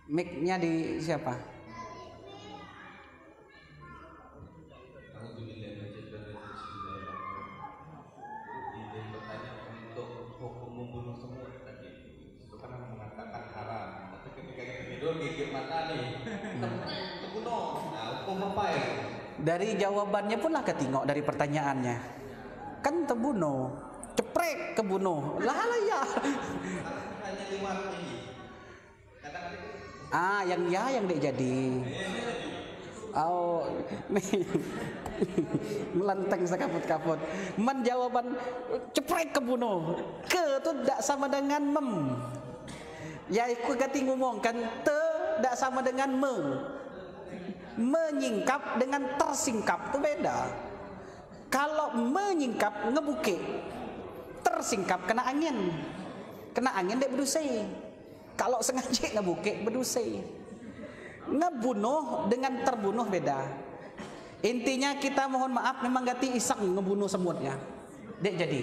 Mic-nya di siapa? Izin bertanya untuk hukum membunuh semut tadi. Itu kan mengatakan haram. Tapi ketika kita tidur gigit mata nih, terbunuh. Nah, hukum apa ya? Dari jawabannya pun lah ketingok dari pertanyaannya. Kan terbunuh, ceprek kebunuh. Lah ya. Hanya 5 ini. Kata-kata Yang dek jadi. Oh, melenteng sekaput-kaput. Men jawaban ceprek kebunuh. Ke tu tak sama dengan mem. Ya aku ganti ngomong kan te tak sama dengan me. Menyingkap dengan tersingkap tu beda. Kalau menyingkap ngebuke, tersingkap kena angin. Kena angin dek berdosa. Kalau sengaja ngebuke berdosa. Ngebunuh dengan terbunuh beda. Intinya kita mohon maaf memang ganti iseng ngebunuh semutnya. Dek jadi.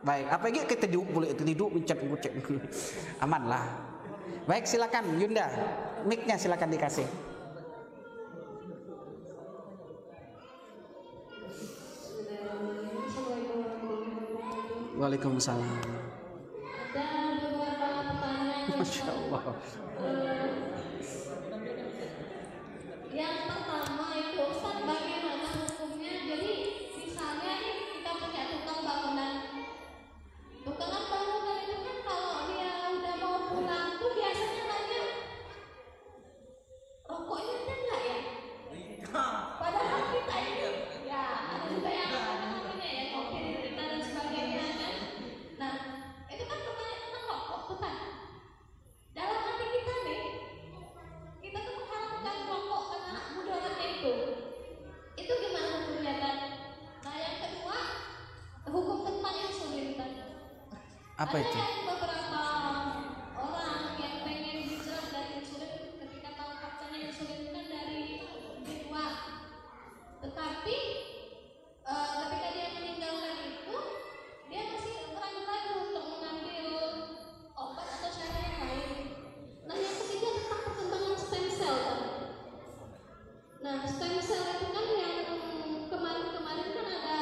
Baik, apa lagi kita duduk boleh tidur mencet. Aman lah. Baik, silakan Yunda. Mic-nya silakan dikasih. Waalaikumsalam. Ada beberapa pertanyaan. Masya Allah. Yang pertama itu Ustaz, bagaimana hukumnya? Jadi misalnya nih kita punya tukang bangunan. Tukang bangunan itu kan kalau dia udah mau pulang tuh biasanya nanya, rokoknya ada nggak ya? Padahal kita ini ya ada juga yang apa namanya ya kopi kita dan sebagainya kan. Nah itu kan pertanyaan tentang rokok tuh kan. Dalam hati kita nih, kita tuh mengharapkan rokok karena anak muda kan itu. Itu gimana hukumnya kan? Nah yang kedua, hukum tentang insulin kan. Apa itu? Ada yang beberapa orang yang pengen dijerat dari insulin ketika tahu faktanya insulin itu kan dari B2. Tetapi ketika dia meninggalkan itu, dia masih ragu-ragu untuk mengambil obat atau cara yang lain. Nah yang ketiga tentang perkembangan stem cell kan. Nah stem cell itu kan yang kemarin-kemarin kan ada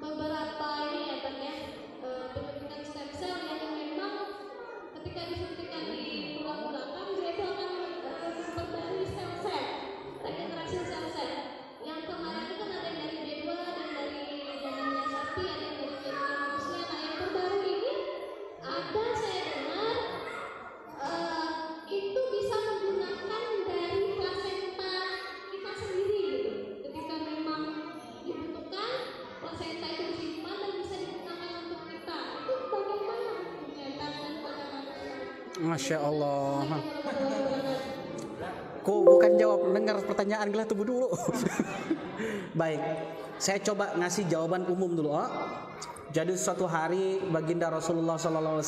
beberapa ini ya kan ya, penyuntikan stem cell yang memang ketika disuntikan di tulang-tulang dia itu akan memperbarui sel-sel, regenerasi sel-sel. Yang kemarin itu kan ada yang dari B2 dan dari janinnya sapi, ada yang dari janinnya manusia. Nah yang terbaru ini ada saya dengar itu bisa menggunakan dari plasenta kita sendiri gitu. Ketika memang dibutuhkan, plasenta itu disimpan dan bisa digunakan untuk kita. Itu bagaimana hukumnya dan pandangan Masya Allah. Kok bukan jawab, dengar pertanyaan gelah tunggu dulu. Baik, saya coba ngasih jawaban umum dulu. Jadi suatu hari baginda Rasulullah SAW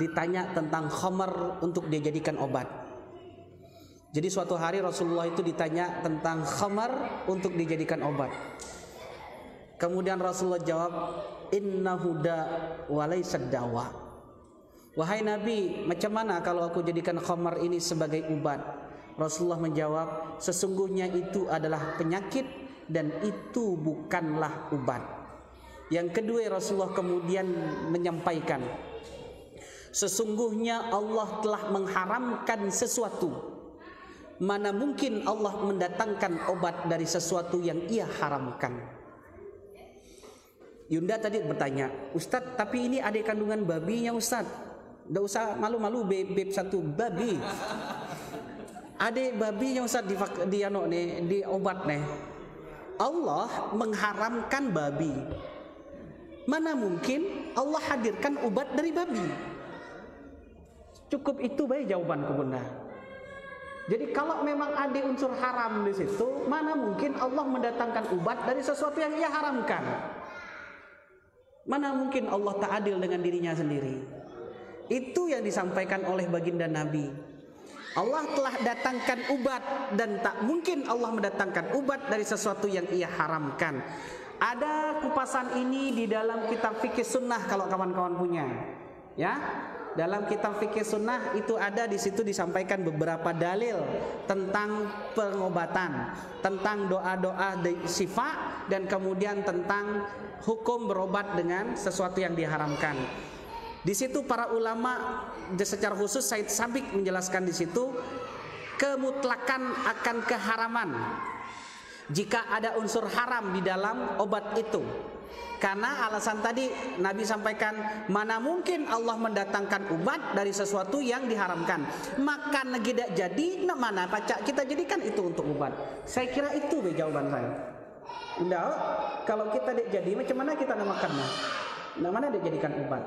ditanya tentang khamar untuk dijadikan obat. Jadi suatu hari Rasulullah itu ditanya tentang khamar untuk dijadikan obat. Kemudian Rasulullah jawab, innahu da wa laysa dawa. Wahai Nabi, macam mana kalau aku jadikan khamar ini sebagai obat? Rasulullah menjawab, sesungguhnya itu adalah penyakit dan itu bukanlah obat. Yang kedua, Rasulullah kemudian menyampaikan, sesungguhnya Allah telah mengharamkan sesuatu. Mana mungkin Allah mendatangkan obat dari sesuatu yang Ia haramkan. Yunda tadi bertanya, Ustadz, tapi ini adik kandungan babinya Ustadz. Nggak usah malu-malu, beb satu babi. Adik babinya Ustadz di obat nih. Allah mengharamkan babi. Mana mungkin Allah hadirkan obat dari babi? Cukup itu baik jawabanku Bunda. Jadi kalau memang ada unsur haram di situ, mana mungkin Allah mendatangkan obat dari sesuatu yang Ia haramkan? Mana mungkin Allah tak adil dengan dirinya sendiri? Itu yang disampaikan oleh baginda Nabi. Allah telah datangkan obat dan tak mungkin Allah mendatangkan obat dari sesuatu yang Ia haramkan. Ada kupasan ini di dalam kitab fikih sunnah kalau kawan-kawan punya, ya. Dalam kitab fikih sunnah itu ada di situ disampaikan beberapa dalil tentang pengobatan, tentang doa-doa syifa dan kemudian tentang hukum berobat dengan sesuatu yang diharamkan. Di situ para ulama secara khusus Said Sabiq menjelaskan di situ kemutlakan akan keharaman jika ada unsur haram di dalam obat itu. Karena alasan tadi Nabi sampaikan, mana mungkin Allah mendatangkan obat dari sesuatu yang diharamkan. Makan tidak jadi, nak mana pacak kita jadikan itu untuk obat. Saya kira itu jawaban saya. Enggak, kalau kita tidak jadi, macam mana kita nak makannya? Nak mana dia jadikan obat?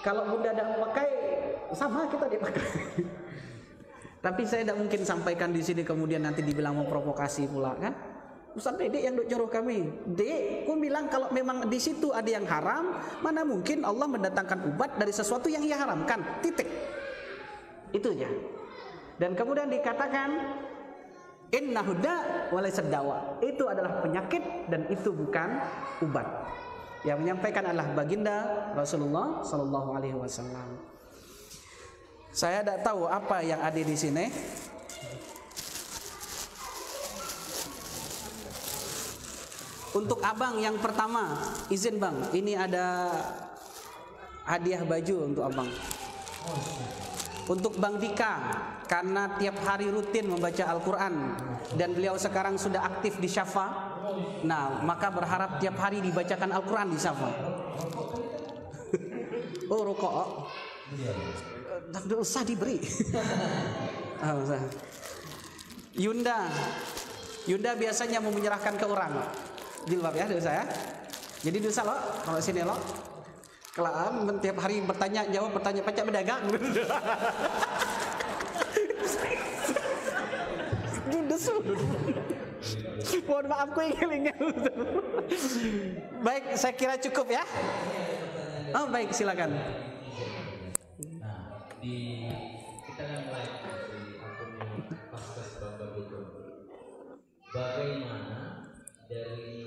Kalau bunda tidak pakai, sama kita dia pakai. Tapi saya tidak mungkin sampaikan di sini kemudian nanti dibilang memprovokasi pula kan? Ustaz Dek yang duk nyuruh kami. Dek, aku bilang kalau memang di situ ada yang haram, mana mungkin Allah mendatangkan obat dari sesuatu yang Ia haramkan. Titik. Itu aja. Dan kemudian dikatakan innahu da wa laysa dawa. Itu adalah penyakit dan itu bukan obat. Yang menyampaikan adalah baginda Rasulullah sallallahu alaihi wasallam. Saya tidak tahu apa yang ada di sini. Untuk abang yang pertama, izin bang, ini ada hadiah baju untuk abang. Untuk Bang Dika, karena tiap hari rutin membaca Al-Quran dan beliau sekarang sudah aktif di Syafa. Nah, maka berharap tiap hari dibacakan Al-Quran di Syafa. Oh, rokok. Tidak usah diberi. Yunda biasanya mau menyerahkan ke orang. Jilbab ya dosa ya. Jadi dosa lo kalau sini lo. Kalau tiap hari bertanya pacak berdagang. Dosa. Mohon maaf ku ingin. Baik, saya kira cukup ya. Oh baik, silakan. Nah, kita kan mulai di akun Paskas Bapak itu. Bagaimana dari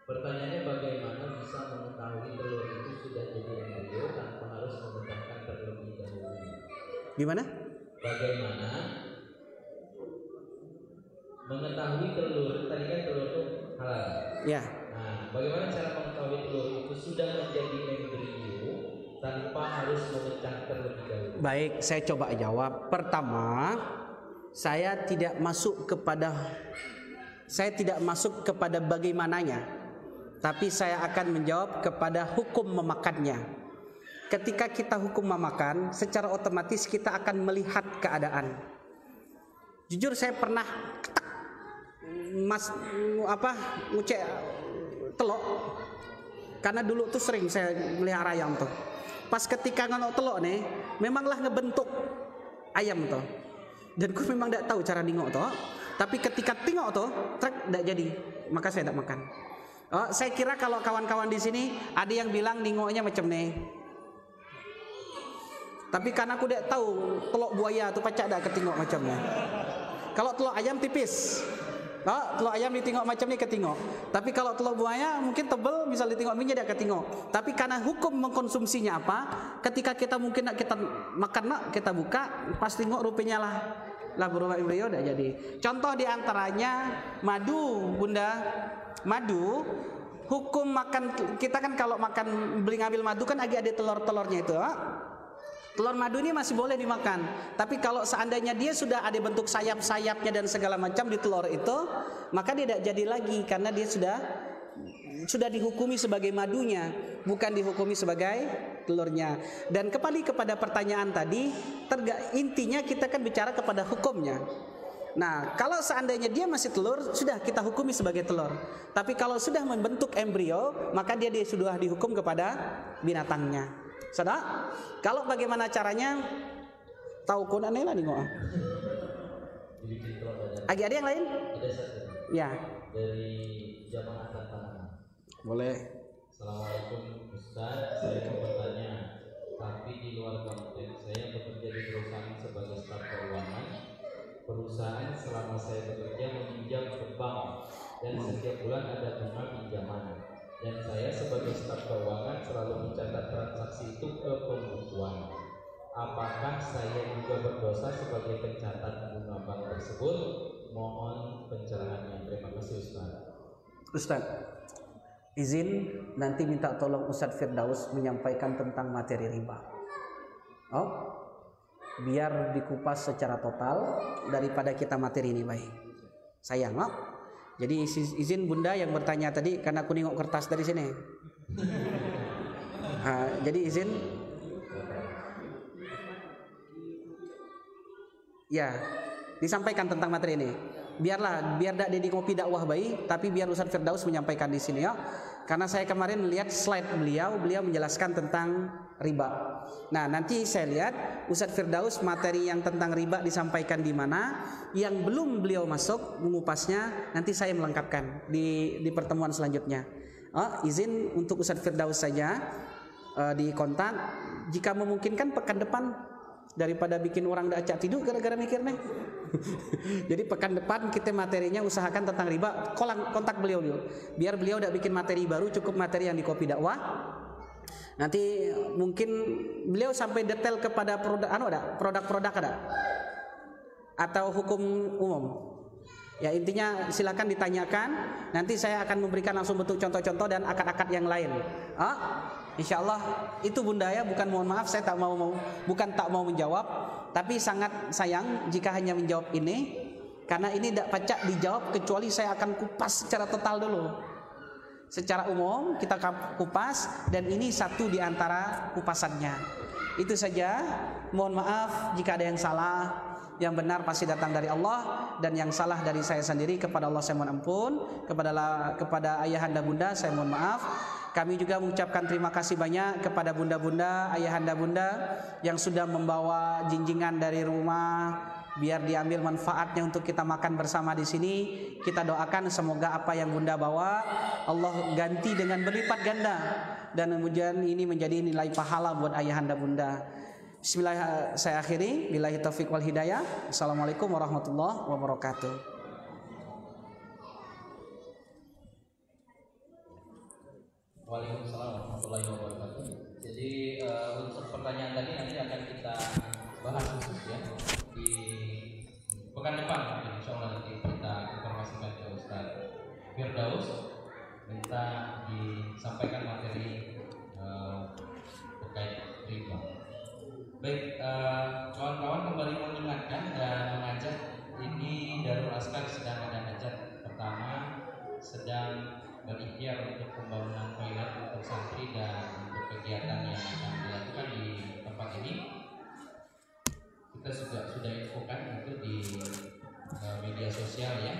pertanyaannya bagaimana bisa mengetahui telur itu sudah jadi embrio tanpa harus membentangkan terlebih dahulu? Gimana? Bagaimana mengetahui telur? Tadi kan telur itu halal. Ya. Nah, bagaimana cara mengetahui telur itu sudah menjadi embrio tanpa harus memecah terlebih dahulu? Baik, saya coba jawab. Pertama, saya tidak masuk kepada bagaimananya, tapi saya akan menjawab kepada hukum memakannya. Ketika kita hukum memakan, secara otomatis kita akan melihat keadaan. Jujur saya pernah ngucek telok, karena dulu tuh sering saya melihara ayam tuh. Pas ketika nganok telok nih, memanglah ngebentuk ayam tuh. Dan ku memang tidak tahu cara ningok toh. Tapi ketika tengok toh, trek tidak jadi. Maka saya tidak makan. Oh, saya kira kalau kawan-kawan di sini ada yang bilang ningoknya macam nih. Tapi karena aku tidak tahu telur buaya tu pacak dak ketingok macamnya. Kalau telur ayam tipis. Telur ayam ditingok macam ni ketingok. Tapi kalau telur buaya mungkin tebal, misal ditingok minyak dia ketingok. Tapi karena hukum mengkonsumsinya apa? Ketika kita mungkin nak kita makan nak kita buka, pas tengok rupanya lah berubah embrio dah jadi. Contoh di antaranya madu, Bunda. Madu, hukum makan kita kan kalau makan beli ngambil madu kan agak ada telur-telurnya itu. Telur madu ini masih boleh dimakan. Tapi kalau seandainya dia sudah ada bentuk sayap-sayapnya dan segala macam di telur itu, maka dia tidak jadi lagi karena dia sudah dihukumi sebagai madunya, bukan dihukumi sebagai telurnya. Dan kembali kepada pertanyaan tadi, intinya kita kan bicara kepada hukumnya. Nah, kalau seandainya dia masih telur, sudah kita hukumi sebagai telur. Tapi kalau sudah membentuk embrio, maka dia sudah dihukum kepada binatangnya. Saudara, kalau bagaimana caranya? Tahu kuna nih lah nih ngoa. Ada yang lain? Ada satu. Ya. Dari jamaah Tantangan. Boleh. Assalamualaikum Ustaz, saya mau bertanya. Tapi di luar konteks, saya bekerja di perusahaan sebagai staf keuangan. Perusahaan selama saya bekerja meminjam ke bank dan setiap bulan ada bunga pinjaman. Dan saya sebagai staf keuangan selalu mencatat transaksi itu ke pembukuan. Apakah saya juga berdosa sebagai pencatat bunga bank tersebut? Mohon pencerahannya. Terima kasih Ustaz. Izin nanti minta tolong Ustaz Firdaus menyampaikan tentang materi riba. Biar dikupas secara total daripada kita materi ini baik. Sayang, Jadi izin Bunda yang bertanya tadi karena aku nengok kertas dari sini. Jadi izin. Ya, disampaikan tentang materi ini. Biar tidak jadi ngopi dakwah bayi, tapi biar Ustaz Firdaus menyampaikan di sini ya. Karena saya kemarin lihat slide beliau menjelaskan tentang riba. Nah, nanti saya lihat Ustaz Firdaus materi yang tentang riba disampaikan di mana, yang belum beliau masuk mengupasnya nanti saya melengkapkan di pertemuan selanjutnya. Izin untuk Ustaz Firdaus saja di kontak jika memungkinkan pekan depan daripada bikin orang dak acak tidur gara-gara mikir nih. Jadi pekan depan kita materinya usahakan tentang riba, kontak beliau dulu. Biar beliau dak bikin materi baru, cukup materi yang di Kopi Dakwah. Nanti mungkin beliau sampai detail kepada produk-produk ada atau hukum umum. Ya intinya silakan ditanyakan. Nanti saya akan memberikan langsung bentuk contoh-contoh dan akad-akad yang lain. Insya Allah itu Bunda ya, bukan mohon maaf saya bukan tak mau menjawab, tapi sangat sayang jika hanya menjawab ini, karena ini tidak pacak dijawab kecuali saya akan kupas secara total dulu. Secara umum kita kupas dan ini satu di antara kupasannya. Itu saja. Mohon maaf jika ada yang salah. Yang benar pasti datang dari Allah, dan yang salah dari saya sendiri. Kepada Allah saya mohon ampun, kepada ayahanda bunda saya mohon maaf. Kami juga mengucapkan terima kasih banyak kepada bunda-bunda, ayahanda bunda yang sudah membawa jinjingan dari rumah biar diambil manfaatnya untuk kita makan bersama di sini. Kita doakan semoga apa yang bunda bawa Allah ganti dengan berlipat ganda, dan kemudian ini menjadi nilai pahala buat ayahanda bunda. Bismillah, saya akhiri. Billahi taufiq wal hidayah. Assalamualaikum warahmatullahi wabarakatuh. Waalaikumsalam warahmatullahi wabarakatuh. Jadi untuk pertanyaan tadi nanti akan kita bahas khusus ya di pekan depan. Insya Allah nanti kita informasikan ke Ustaz Firdaus, minta disampaikan materi terkait riba. Baik, kawan-kawan kembali mengingatkan dan mengajak, ini Darul Askar sedang ada hajat pertama, sedang berikhtiar untuk pembangunan toilet untuk santri dan untuk kegiatan yang akan dilakukan di tempat ini. Kita sudah infokan itu di media sosial ya,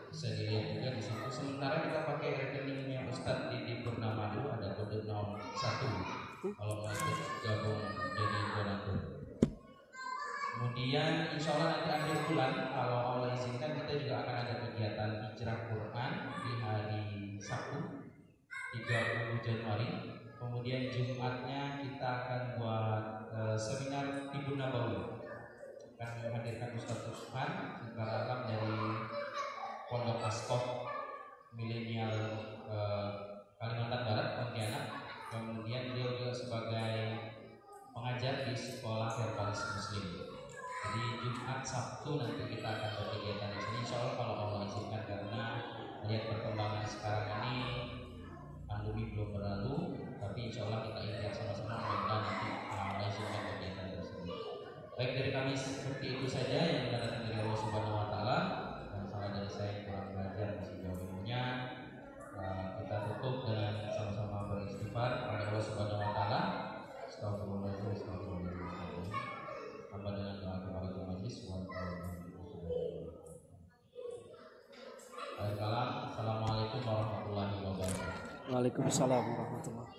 bisa dilihat juga di situ. Sementara kita pakai rekeningnya Ustadz Didi Purnamadu, ada kode 01 kalau mau ikut gabung jadi donatur. Kemudian insya Allah nanti akhir bulan kalau Allah izinkan kita juga akan ada kegiatan hijrah Quran di hari Sabtu 30 Januari. Kemudian Jumatnya kita akan buat seminar Tibun Nabawi akan menghadirkan Ustaz Usman Alam dari Pondok Askof Milenial Kalimantan Barat, Pontianak. Kemudian beliau juga sebagai pengajar di sekolah verbalis Muslim. Jadi Jumat Sabtu nanti kita akan berkegiatan di sini. Insya Allah kalau Allah izinkan, karena lihat perkembangan sekarang ini pandemi belum berlalu, tapi insya Allah kita ikhtiar sama-sama mudah-mudahan nanti mengizinkan kegiatan tersebut. Baik, dari kami seperti itu saja yang datang dari Allah Subhanahu Wa Taala. Dan salah dari saya yang kurang belajar sejauh ilmunya, kita tutup dengan sama-sama beristighfar kepada Allah Subhanahu Wa Taala. Astagfirullahaladzim, astagfirullahaladzim. Tambah dengan doa kepada majlis. Assalamualaikum warahmatullahi wabarakatuh. Waalaikumsalam warahmatullahi wabarakatuh.